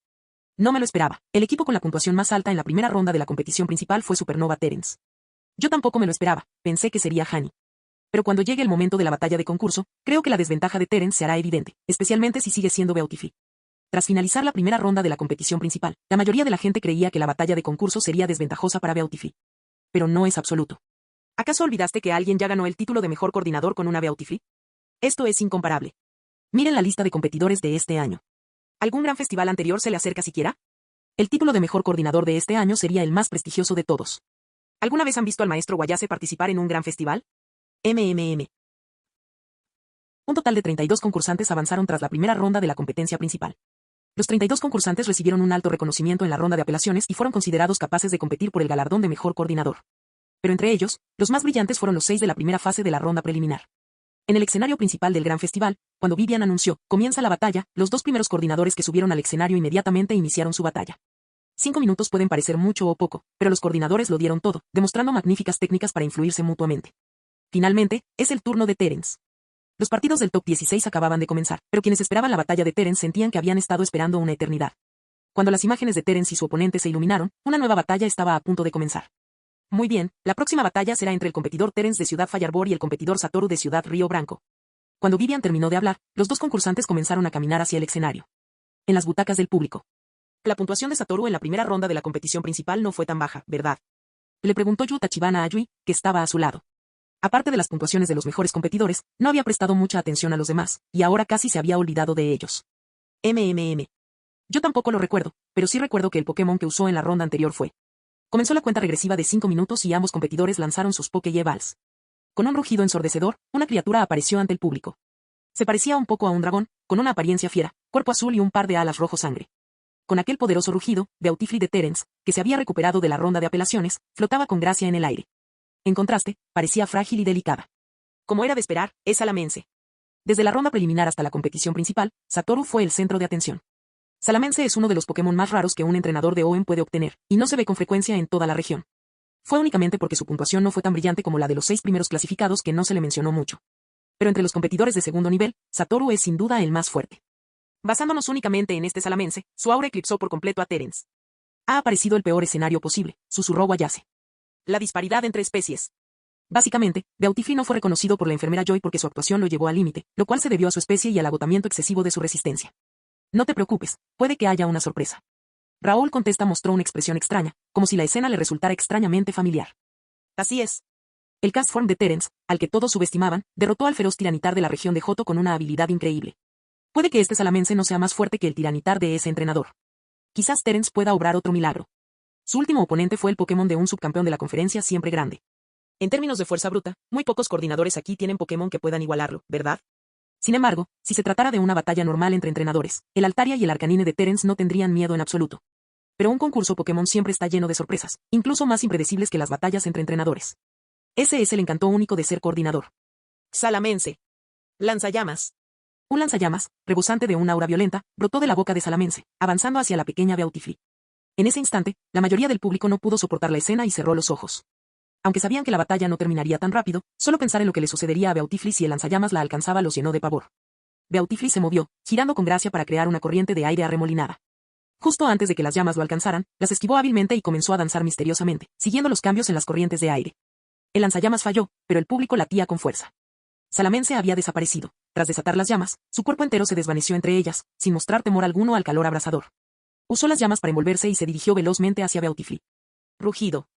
No me lo esperaba. El equipo con la puntuación más alta en la primera ronda de la competición principal fue Supernova Terence. Yo tampoco me lo esperaba, pensé que sería Hani. Pero cuando llegue el momento de la batalla de concurso, creo que la desventaja de Terence se hará evidente, especialmente si sigue siendo Beautiful. Tras finalizar la primera ronda de la competición principal, la mayoría de la gente creía que la batalla de concurso sería desventajosa para Beautiful. Pero no es absoluto. ¿Acaso olvidaste que alguien ya ganó el título de mejor coordinador con una Beautiful? Esto es incomparable. Miren la lista de competidores de este año. ¿Algún gran festival anterior se le acerca siquiera? El título de mejor coordinador de este año sería el más prestigioso de todos. ¿Alguna vez han visto al maestro Guayase participar en un gran festival? Un total de 32 concursantes avanzaron tras la primera ronda de la competencia principal. Los 32 concursantes recibieron un alto reconocimiento en la ronda de apelaciones y fueron considerados capaces de competir por el galardón de mejor coordinador. Pero entre ellos, los más brillantes fueron los 6 de la primera fase de la ronda preliminar. En el escenario principal del gran festival, cuando Vivian anunció, comienza la batalla, los 2 primeros coordinadores que subieron al escenario inmediatamente iniciaron su batalla. 5 minutos pueden parecer mucho o poco, pero los coordinadores lo dieron todo, demostrando magníficas técnicas para influirse mutuamente. Finalmente, es el turno de Terence. Los partidos del top 16 acababan de comenzar, pero quienes esperaban la batalla de Terence sentían que habían estado esperando una eternidad. Cuando las imágenes de Terence y su oponente se iluminaron, una nueva batalla estaba a punto de comenzar. Muy bien, la próxima batalla será entre el competidor Terence de Ciudad Fireball y el competidor Satoru de Ciudad Río Branco. Cuando Vivian terminó de hablar, los 2 concursantes comenzaron a caminar hacia el escenario. En las butacas del público. La puntuación de Satoru en la primera ronda de la competición principal no fue tan baja, ¿verdad? Le preguntó Yu Tachibana a Yui, que estaba a su lado. Aparte de las puntuaciones de los mejores competidores, no había prestado mucha atención a los demás, y ahora casi se había olvidado de ellos. Yo tampoco lo recuerdo, pero sí recuerdo que el Pokémon que usó en la ronda anterior fue. Comenzó la cuenta regresiva de 5 minutos y ambos competidores lanzaron sus Pokéballs. Con un rugido ensordecedor, una criatura apareció ante el público. Se parecía un poco a un dragón, con una apariencia fiera, cuerpo azul y un par de alas rojo sangre. Con aquel poderoso rugido, Beautiful de Terence, que se había recuperado de la ronda de apelaciones, flotaba con gracia en el aire. En contraste, parecía frágil y delicada. Como era de esperar, es Salamence. Desde la ronda preliminar hasta la competición principal, Satoru fue el centro de atención. Salamence es uno de los Pokémon más raros que un entrenador de OEM puede obtener, y no se ve con frecuencia en toda la región. Fue únicamente porque su puntuación no fue tan brillante como la de los 6 primeros clasificados que no se le mencionó mucho. Pero entre los competidores de segundo nivel, Satoru es sin duda el más fuerte. Basándonos únicamente en este Salamence, su aura eclipsó por completo a Terence. Ha aparecido el peor escenario posible, susurró Guayase. La disparidad entre especies. Básicamente, Beautiful no fue reconocido por la enfermera Joy porque su actuación lo llevó al límite, lo cual se debió a su especie y al agotamiento excesivo de su resistencia. No te preocupes, puede que haya una sorpresa. Raúl contesta mostró una expresión extraña, como si la escena le resultara extrañamente familiar. Así es. El Castform de Terence, al que todos subestimaban, derrotó al feroz tiranitar de la región de Johto con una habilidad increíble. Puede que este Salamence no sea más fuerte que el tiranitar de ese entrenador. Quizás Terence pueda obrar otro milagro. Su último oponente fue el Pokémon de un subcampeón de la conferencia siempre grande. En términos de fuerza bruta, muy pocos coordinadores aquí tienen Pokémon que puedan igualarlo, ¿verdad? Sin embargo, si se tratara de una batalla normal entre entrenadores, el Altaria y el Arcanine de Terence no tendrían miedo en absoluto. Pero un concurso Pokémon siempre está lleno de sorpresas, incluso más impredecibles que las batallas entre entrenadores. Ese es el encanto único de ser coordinador. Salamence. Lanzallamas. Un lanzallamas, rebosante de una aura violenta, brotó de la boca de Salamence, avanzando hacia la pequeña Beautiful. En ese instante, la mayoría del público no pudo soportar la escena y cerró los ojos. Aunque sabían que la batalla no terminaría tan rápido, solo pensar en lo que le sucedería a Beautiful si el lanzallamas la alcanzaba los llenó de pavor. Beautiful se movió, girando con gracia para crear una corriente de aire arremolinada. Justo antes de que las llamas lo alcanzaran, las esquivó hábilmente y comenzó a danzar misteriosamente, siguiendo los cambios en las corrientes de aire. El lanzallamas falló, pero el público latía con fuerza. Salamence había desaparecido. Tras desatar las llamas, su cuerpo entero se desvaneció entre ellas, sin mostrar temor alguno al calor abrasador. Usó las llamas para envolverse y se dirigió velozmente hacia Beautiful. Rugido.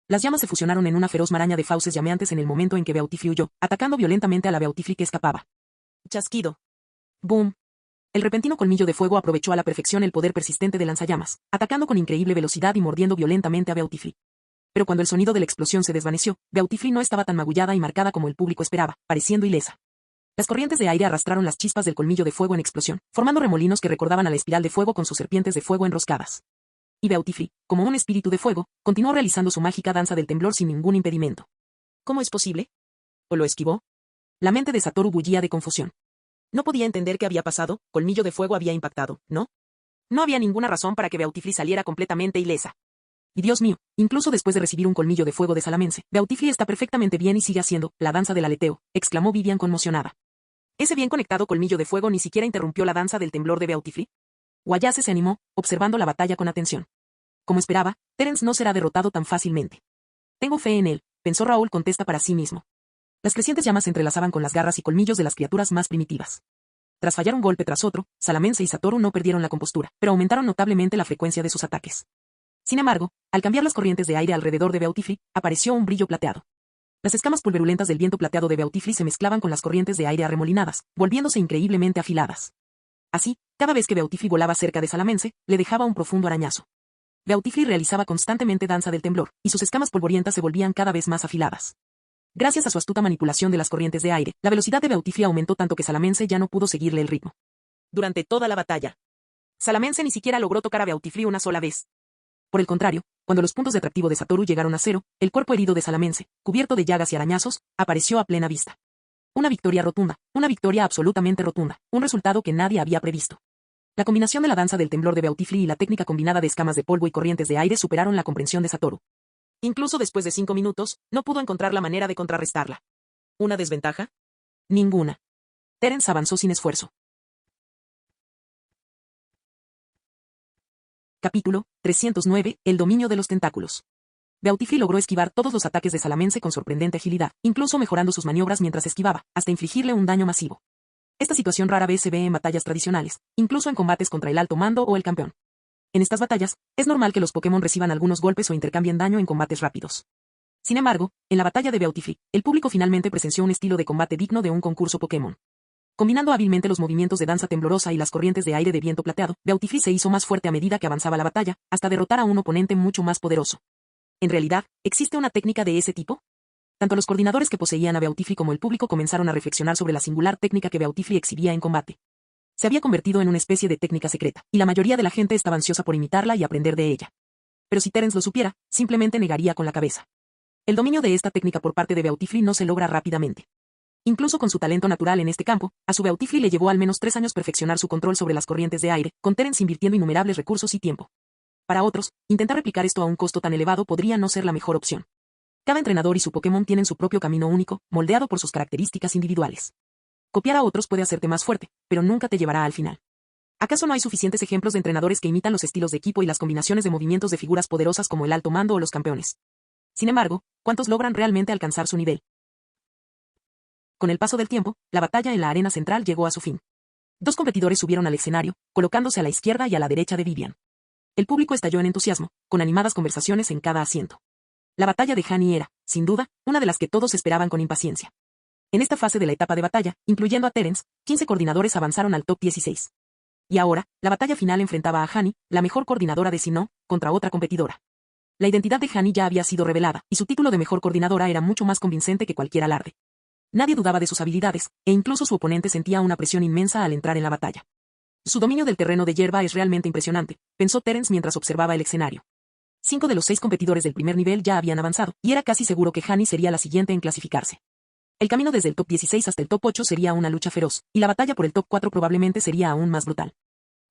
Las llamas se fusionaron en una feroz maraña de fauces llameantes en el momento en que Beautiful huyó, atacando violentamente a la Beautiful que escapaba. Chasquido. Boom. El repentino colmillo de fuego aprovechó a la perfección el poder persistente de lanzallamas, atacando con increíble velocidad y mordiendo violentamente a Beautiful. Pero cuando el sonido de la explosión se desvaneció, Beautiful no estaba tan magullada y marcada como el público esperaba, pareciendo ilesa. Las corrientes de aire arrastraron las chispas del colmillo de fuego en explosión, formando remolinos que recordaban a la espiral de fuego con sus serpientes de fuego enroscadas. Y Beautiful, como un espíritu de fuego, continuó realizando su mágica danza del temblor sin ningún impedimento. ¿Cómo es posible? ¿O lo esquivó? La mente de Satoru bullía de confusión. No podía entender qué había pasado, colmillo de fuego había impactado, ¿no? No había ninguna razón para que Beautiful saliera completamente ilesa. Y Dios mío, incluso después de recibir un colmillo de fuego de Salamence, Beautiful está perfectamente bien y sigue haciendo la danza del aleteo, exclamó Vivian conmocionada. Ese bien conectado colmillo de fuego ni siquiera interrumpió la danza del temblor de Beautiful. Wayase se animó, observando la batalla con atención. Como esperaba, Terence no será derrotado tan fácilmente. Tengo fe en él, pensó Raúl contesta para sí mismo. Las crecientes llamas se entrelazaban con las garras y colmillos de las criaturas más primitivas. Tras fallar un golpe tras otro, Salamence y Satoru no perdieron la compostura, pero aumentaron notablemente la frecuencia de sus ataques. Sin embargo, al cambiar las corrientes de aire alrededor de Beautiful, apareció un brillo plateado. Las escamas pulverulentas del viento plateado de Beautiful se mezclaban con las corrientes de aire arremolinadas, volviéndose increíblemente afiladas. Así, cada vez que Beautiful volaba cerca de Salamence, le dejaba un profundo arañazo. Beautiful realizaba constantemente danza del temblor, y sus escamas polvorientas se volvían cada vez más afiladas. Gracias a su astuta manipulación de las corrientes de aire, la velocidad de Beautiful aumentó tanto que Salamence ya no pudo seguirle el ritmo. Durante toda la batalla, Salamence ni siquiera logró tocar a Beautiful una sola vez. Por el contrario, cuando los puntos de atractivo de Satoru llegaron a cero, el cuerpo herido de Salamence, cubierto de llagas y arañazos, apareció a plena vista. Una victoria rotunda, una victoria absolutamente rotunda, un resultado que nadie había previsto. La combinación de la danza del temblor de Beautiful y la técnica combinada de escamas de polvo y corrientes de aire superaron la comprensión de Satoru. Incluso después de 5 minutos, no pudo encontrar la manera de contrarrestarla. ¿Una desventaja? Ninguna. Terence avanzó sin esfuerzo. Capítulo 309. El dominio de los tentáculos. Beautiful logró esquivar todos los ataques de Salamence con sorprendente agilidad, incluso mejorando sus maniobras mientras esquivaba, hasta infligirle un daño masivo. Esta situación rara vez se ve en batallas tradicionales, incluso en combates contra el alto mando o el campeón. En estas batallas, es normal que los Pokémon reciban algunos golpes o intercambien daño en combates rápidos. Sin embargo, en la batalla de Beautiful, el público finalmente presenció un estilo de combate digno de un concurso Pokémon. Combinando hábilmente los movimientos de danza temblorosa y las corrientes de aire de viento plateado, Beautiful se hizo más fuerte a medida que avanzaba la batalla, hasta derrotar a un oponente mucho más poderoso. ¿En realidad, existe una técnica de ese tipo? Tanto los coordinadores que poseían a Beautiful como el público comenzaron a reflexionar sobre la singular técnica que Beautiful exhibía en combate. Se había convertido en una especie de técnica secreta, y la mayoría de la gente estaba ansiosa por imitarla y aprender de ella. Pero si Terence lo supiera, simplemente negaría con la cabeza. El dominio de esta técnica por parte de Beautiful no se logra rápidamente. Incluso con su talento natural en este campo, a su Beautiful le llevó al menos 3 años perfeccionar su control sobre las corrientes de aire, con Terence invirtiendo innumerables recursos y tiempo. Para otros, intentar replicar esto a un costo tan elevado podría no ser la mejor opción. Cada entrenador y su Pokémon tienen su propio camino único, moldeado por sus características individuales. Copiar a otros puede hacerte más fuerte, pero nunca te llevará al final. ¿Acaso no hay suficientes ejemplos de entrenadores que imitan los estilos de equipo y las combinaciones de movimientos de figuras poderosas como el alto mando o los campeones? Sin embargo, ¿cuántos logran realmente alcanzar su nivel? Con el paso del tiempo, la batalla en la arena central llegó a su fin. 2 competidores subieron al escenario, colocándose a la izquierda y a la derecha de Vivian. El público estalló en entusiasmo, con animadas conversaciones en cada asiento. La batalla de Honey era, sin duda, una de las que todos esperaban con impaciencia. En esta fase de la etapa de batalla, incluyendo a Terence, 15 coordinadores avanzaron al top 16. Y ahora, la batalla final enfrentaba a Honey, la mejor coordinadora de Sinnoh, contra otra competidora. La identidad de Honey ya había sido revelada, y su título de mejor coordinadora era mucho más convincente que cualquier alarde. Nadie dudaba de sus habilidades, e incluso su oponente sentía una presión inmensa al entrar en la batalla. Su dominio del terreno de hierba es realmente impresionante, pensó Terence mientras observaba el escenario. 5 de los 6 competidores del primer nivel ya habían avanzado, y era casi seguro que Honey sería la siguiente en clasificarse. El camino desde el top 16 hasta el top 8 sería una lucha feroz, y la batalla por el top 4 probablemente sería aún más brutal.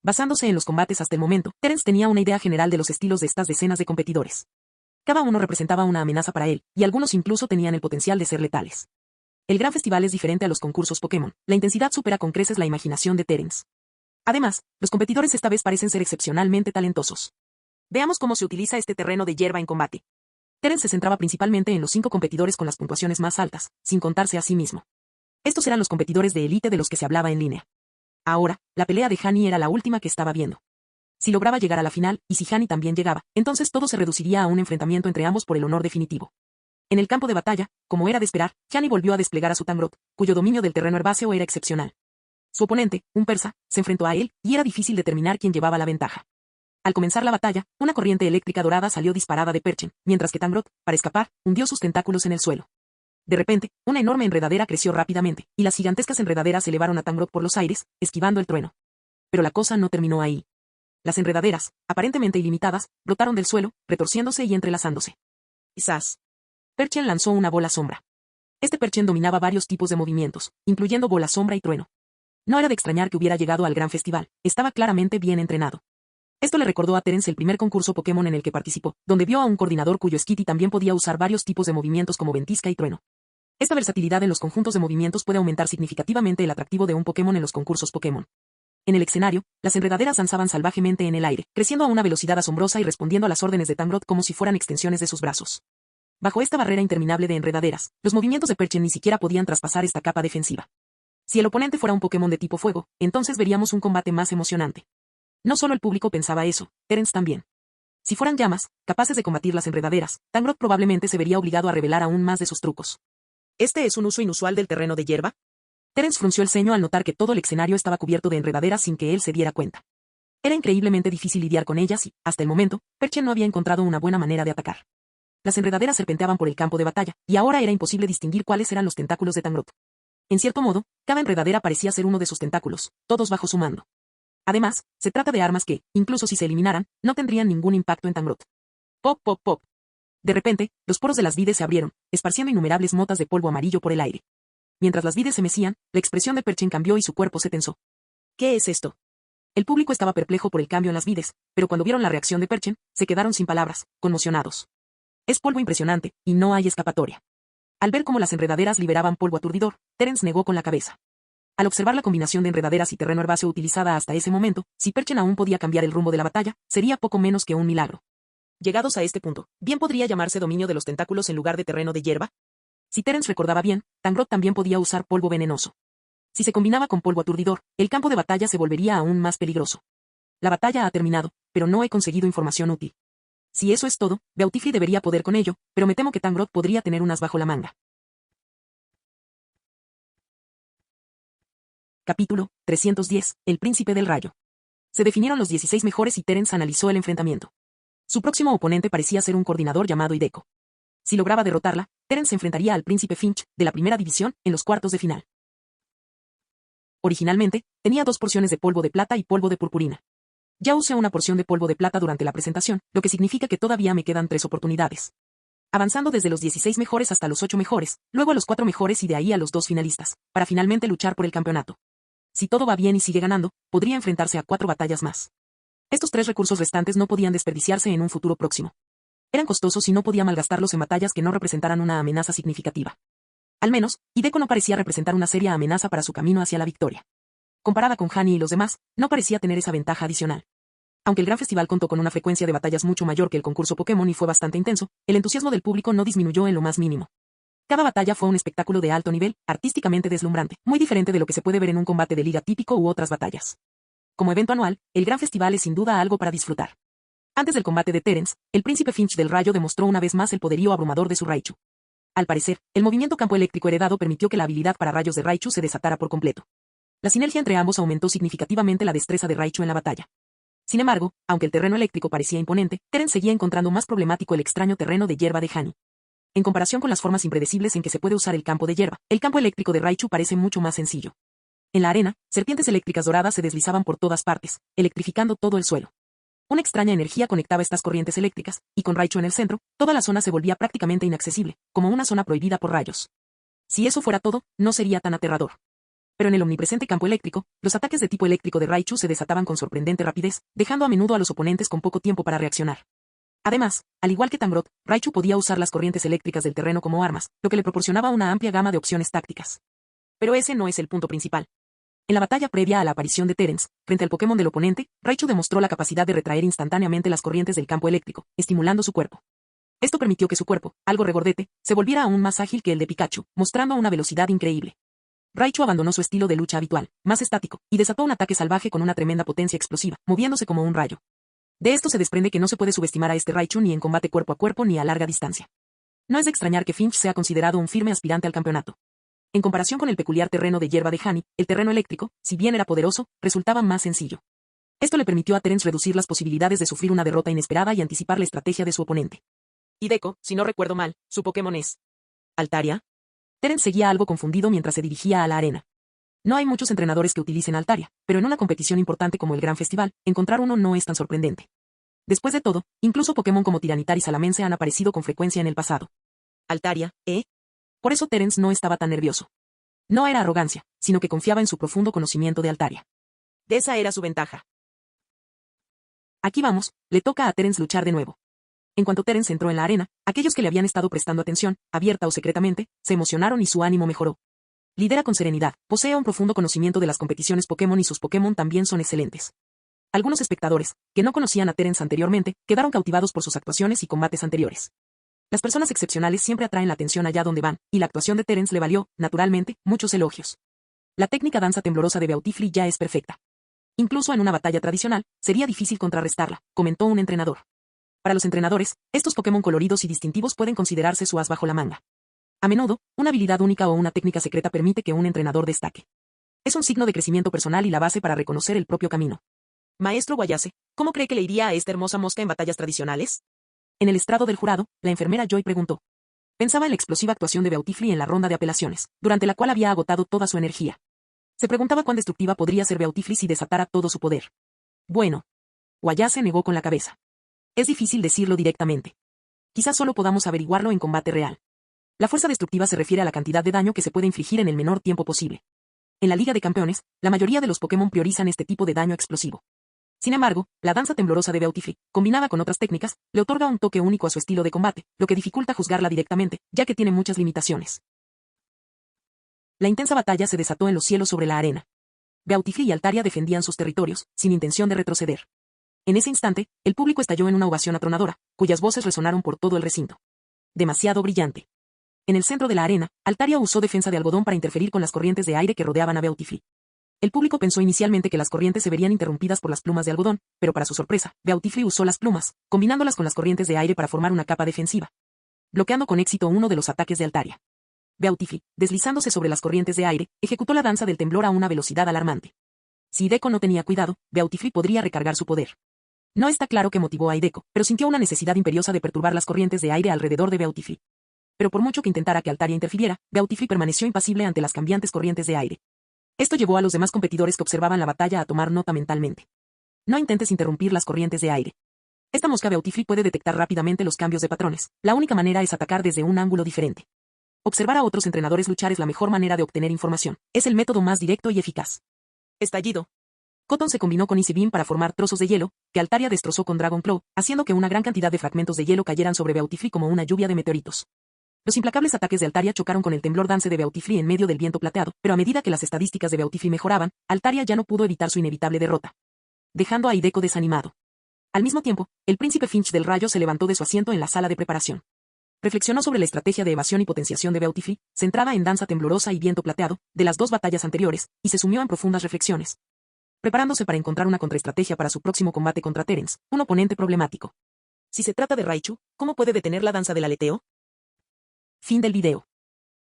Basándose en los combates hasta el momento, Terence tenía una idea general de los estilos de estas decenas de competidores. Cada uno representaba una amenaza para él, y algunos incluso tenían el potencial de ser letales. El gran festival es diferente a los concursos Pokémon, la intensidad supera con creces la imaginación de Terence. Además, los competidores esta vez parecen ser excepcionalmente talentosos. Veamos cómo se utiliza este terreno de hierba en combate. Terence se centraba principalmente en los 5 competidores con las puntuaciones más altas, sin contarse a sí mismo. Estos eran los competidores de élite de los que se hablaba en línea. Ahora, la pelea de Honey era la última que estaba viendo. Si lograba llegar a la final, y si Honey también llegaba, entonces todo se reduciría a un enfrentamiento entre ambos por el honor definitivo. En el campo de batalla, como era de esperar, Honey volvió a desplegar a su Tangrowth, cuyo dominio del terreno herbáceo era excepcional. Su oponente, un persa, se enfrentó a él, y era difícil determinar quién llevaba la ventaja. Al comenzar la batalla, una corriente eléctrica dorada salió disparada de Perchen, mientras que Tangrowth, para escapar, hundió sus tentáculos en el suelo. De repente, una enorme enredadera creció rápidamente, y las gigantescas enredaderas elevaron a Tangrowth por los aires, esquivando el trueno. Pero la cosa no terminó ahí. Las enredaderas, aparentemente ilimitadas, brotaron del suelo, retorciéndose y entrelazándose. ¡Zas! Perchen lanzó una bola sombra. Este Perchen dominaba varios tipos de movimientos, incluyendo bola sombra y trueno. No era de extrañar que hubiera llegado al gran festival, estaba claramente bien entrenado. Esto le recordó a Terence el primer concurso Pokémon en el que participó, donde vio a un coordinador cuyo Skitty también podía usar varios tipos de movimientos como ventisca y trueno. Esta versatilidad en los conjuntos de movimientos puede aumentar significativamente el atractivo de un Pokémon en los concursos Pokémon. En el escenario, las enredaderas danzaban salvajemente en el aire, creciendo a una velocidad asombrosa y respondiendo a las órdenes de Tangrowth como si fueran extensiones de sus brazos. Bajo esta barrera interminable de enredaderas, los movimientos de Perchen ni siquiera podían traspasar esta capa defensiva. Si el oponente fuera un Pokémon de tipo fuego, entonces veríamos un combate más emocionante. No solo el público pensaba eso, Terence también. Si fueran llamas, capaces de combatir las enredaderas, Tangrowth probablemente se vería obligado a revelar aún más de sus trucos. ¿Este es un uso inusual del terreno de hierba? Terence frunció el ceño al notar que todo el escenario estaba cubierto de enredaderas sin que él se diera cuenta. Era increíblemente difícil lidiar con ellas y, hasta el momento, Perchen no había encontrado una buena manera de atacar. Las enredaderas serpenteaban por el campo de batalla, y ahora era imposible distinguir cuáles eran los tentáculos de Tangrowth. En cierto modo, cada enredadera parecía ser uno de sus tentáculos, todos bajo su mando. Además, se trata de armas que, incluso si se eliminaran, no tendrían ningún impacto en Tangrowth. Pop, pop, pop. De repente, los poros de las vides se abrieron, esparciendo innumerables motas de polvo amarillo por el aire. Mientras las vides se mecían, la expresión de Perchen cambió y su cuerpo se tensó. ¿Qué es esto? El público estaba perplejo por el cambio en las vides, pero cuando vieron la reacción de Perchen, se quedaron sin palabras, conmocionados. Es polvo impresionante, y no hay escapatoria. Al ver cómo las enredaderas liberaban polvo aturdidor, Terence negó con la cabeza. Al observar la combinación de enredaderas y terreno herbáceo utilizada hasta ese momento, si Perchen aún podía cambiar el rumbo de la batalla, sería poco menos que un milagro. Llegados a este punto, ¿bien podría llamarse dominio de los tentáculos en lugar de terreno de hierba? Si Terence recordaba bien, Tangrowth también podía usar polvo venenoso. Si se combinaba con polvo aturdidor, el campo de batalla se volvería aún más peligroso. La batalla ha terminado, pero no he conseguido información útil. Si eso es todo, Beautifly debería poder con ello, pero me temo que Tangrowth podría tener unas bajo la manga. Capítulo 310. El Príncipe del Rayo. Se definieron los 16 mejores y Terence analizó el enfrentamiento. Su próximo oponente parecía ser un coordinador llamado Hideko. Si lograba derrotarla, Terence se enfrentaría al Príncipe Finch, de la primera división, en los cuartos de final. Originalmente, tenía 2 porciones de polvo de plata y polvo de purpurina. Ya usé una porción de polvo de plata durante la presentación, lo que significa que todavía me quedan 3 oportunidades. Avanzando desde los 16 mejores hasta los 8 mejores, luego a los 4 mejores y de ahí a los 2 finalistas, para finalmente luchar por el campeonato. Si todo va bien y sigue ganando, podría enfrentarse a 4 batallas más. Estos 3 recursos restantes no podían desperdiciarse en un futuro próximo. Eran costosos y no podía malgastarlos en batallas que no representaran una amenaza significativa. Al menos, Hideko no parecía representar una seria amenaza para su camino hacia la victoria. Comparada con Hani y los demás, no parecía tener esa ventaja adicional. Aunque el gran festival contó con una frecuencia de batallas mucho mayor que el concurso Pokémon y fue bastante intenso, el entusiasmo del público no disminuyó en lo más mínimo. Cada batalla fue un espectáculo de alto nivel, artísticamente deslumbrante, muy diferente de lo que se puede ver en un combate de liga típico u otras batallas. Como evento anual, el gran festival es sin duda algo para disfrutar. Antes del combate de Terence, el príncipe Finch del Rayo demostró una vez más el poderío abrumador de su Raichu. Al parecer, el movimiento campo eléctrico heredado permitió que la habilidad para rayos de Raichu se desatara por completo. La sinergia entre ambos aumentó significativamente la destreza de Raichu en la batalla. Sin embargo, aunque el terreno eléctrico parecía imponente, Terence seguía encontrando más problemático el extraño terreno de hierba de Hani. En comparación con las formas impredecibles en que se puede usar el campo de hierba, el campo eléctrico de Raichu parece mucho más sencillo. En la arena, serpientes eléctricas doradas se deslizaban por todas partes, electrificando todo el suelo. Una extraña energía conectaba estas corrientes eléctricas, y con Raichu en el centro, toda la zona se volvía prácticamente inaccesible, como una zona prohibida por rayos. Si eso fuera todo, no sería tan aterrador. Pero en el omnipresente campo eléctrico, los ataques de tipo eléctrico de Raichu se desataban con sorprendente rapidez, dejando a menudo a los oponentes con poco tiempo para reaccionar. Además, al igual que Tangrowth, Raichu podía usar las corrientes eléctricas del terreno como armas, lo que le proporcionaba una amplia gama de opciones tácticas. Pero ese no es el punto principal. En la batalla previa a la aparición de Terence, frente al Pokémon del oponente, Raichu demostró la capacidad de retraer instantáneamente las corrientes del campo eléctrico, estimulando su cuerpo. Esto permitió que su cuerpo, algo regordete, se volviera aún más ágil que el de Pikachu, mostrando una velocidad increíble. Raichu abandonó su estilo de lucha habitual, más estático, y desató un ataque salvaje con una tremenda potencia explosiva, moviéndose como un rayo. De esto se desprende que no se puede subestimar a este Raichu ni en combate cuerpo a cuerpo ni a larga distancia. No es de extrañar que Finch sea considerado un firme aspirante al campeonato. En comparación con el peculiar terreno de hierba de Hani, el terreno eléctrico, si bien era poderoso, resultaba más sencillo. Esto le permitió a Terence reducir las posibilidades de sufrir una derrota inesperada y anticipar la estrategia de su oponente. Hideko, si no recuerdo mal, su Pokémon es Altaria. Terence seguía algo confundido mientras se dirigía a la arena. No hay muchos entrenadores que utilicen Altaria, pero en una competición importante como el Gran Festival, encontrar uno no es tan sorprendente. Después de todo, incluso Pokémon como Tiranitar y Salamence han aparecido con frecuencia en el pasado. Altaria, ¿eh? Por eso Terence no estaba tan nervioso. No era arrogancia, sino que confiaba en su profundo conocimiento de Altaria. Esa era su ventaja. Aquí vamos, le toca a Terence luchar de nuevo. En cuanto Terence entró en la arena, aquellos que le habían estado prestando atención, abierta o secretamente, se emocionaron y su ánimo mejoró. Lidera con serenidad, posee un profundo conocimiento de las competiciones Pokémon y sus Pokémon también son excelentes. Algunos espectadores, que no conocían a Terence anteriormente, quedaron cautivados por sus actuaciones y combates anteriores. Las personas excepcionales siempre atraen la atención allá donde van, y la actuación de Terence le valió, naturalmente, muchos elogios. La técnica danza temblorosa de Beautifly ya es perfecta. Incluso en una batalla tradicional, sería difícil contrarrestarla, comentó un entrenador. Para los entrenadores, estos Pokémon coloridos y distintivos pueden considerarse su as bajo la manga. A menudo, una habilidad única o una técnica secreta permite que un entrenador destaque. Es un signo de crecimiento personal y la base para reconocer el propio camino. Maestro Guayase, ¿cómo cree que le iría a esta hermosa mosca en batallas tradicionales? En el estrado del jurado, la enfermera Joy preguntó. Pensaba en la explosiva actuación de Beautifly en la ronda de apelaciones, durante la cual había agotado toda su energía. Se preguntaba cuán destructiva podría ser Beautifly si desatara todo su poder. Bueno. Guayase negó con la cabeza. Es difícil decirlo directamente. Quizás solo podamos averiguarlo en combate real. La fuerza destructiva se refiere a la cantidad de daño que se puede infligir en el menor tiempo posible. En la Liga de Campeones, la mayoría de los Pokémon priorizan este tipo de daño explosivo. Sin embargo, la danza temblorosa de Beautifly, combinada con otras técnicas, le otorga un toque único a su estilo de combate, lo que dificulta juzgarla directamente, ya que tiene muchas limitaciones. La intensa batalla se desató en los cielos sobre la arena. Beautifly y Altaria defendían sus territorios, sin intención de retroceder. En ese instante, el público estalló en una ovación atronadora, cuyas voces resonaron por todo el recinto. Demasiado brillante. En el centro de la arena, Altaria usó defensa de algodón para interferir con las corrientes de aire que rodeaban a Beautifly. El público pensó inicialmente que las corrientes se verían interrumpidas por las plumas de algodón, pero para su sorpresa, Beautifly usó las plumas, combinándolas con las corrientes de aire para formar una capa defensiva, bloqueando con éxito uno de los ataques de Altaria. Beautifly, deslizándose sobre las corrientes de aire, ejecutó la danza del temblor a una velocidad alarmante. Si Hideko no tenía cuidado, Beautifly podría recargar su poder. No está claro qué motivó a Hideko, pero sintió una necesidad imperiosa de perturbar las corrientes de aire alrededor de Beautifly. Pero por mucho que intentara que Altaria interfiriera, Beautifly permaneció impasible ante las cambiantes corrientes de aire. Esto llevó a los demás competidores que observaban la batalla a tomar nota mentalmente. No intentes interrumpir las corrientes de aire. Esta mosca Beautifly puede detectar rápidamente los cambios de patrones. La única manera es atacar desde un ángulo diferente. Observar a otros entrenadores luchar es la mejor manera de obtener información. Es el método más directo y eficaz. Estallido. Cotton se combinó con Icy Beam para formar trozos de hielo, que Altaria destrozó con Dragon Claw, haciendo que una gran cantidad de fragmentos de hielo cayeran sobre Beautifly como una lluvia de meteoritos. Los implacables ataques de Altaria chocaron con el temblor dance de Beautifly en medio del viento plateado, pero a medida que las estadísticas de Beautifly mejoraban, Altaria ya no pudo evitar su inevitable derrota, dejando a Hideko desanimado. Al mismo tiempo, el príncipe Finch del Rayo se levantó de su asiento en la sala de preparación. Reflexionó sobre la estrategia de evasión y potenciación de Beautifly, centrada en danza temblorosa y viento plateado, de las dos batallas anteriores, y se sumió en profundas reflexiones, preparándose para encontrar una contraestrategia para su próximo combate contra Terence, un oponente problemático. Si se trata de Raichu, ¿cómo puede detener la danza del aleteo? Fin del video.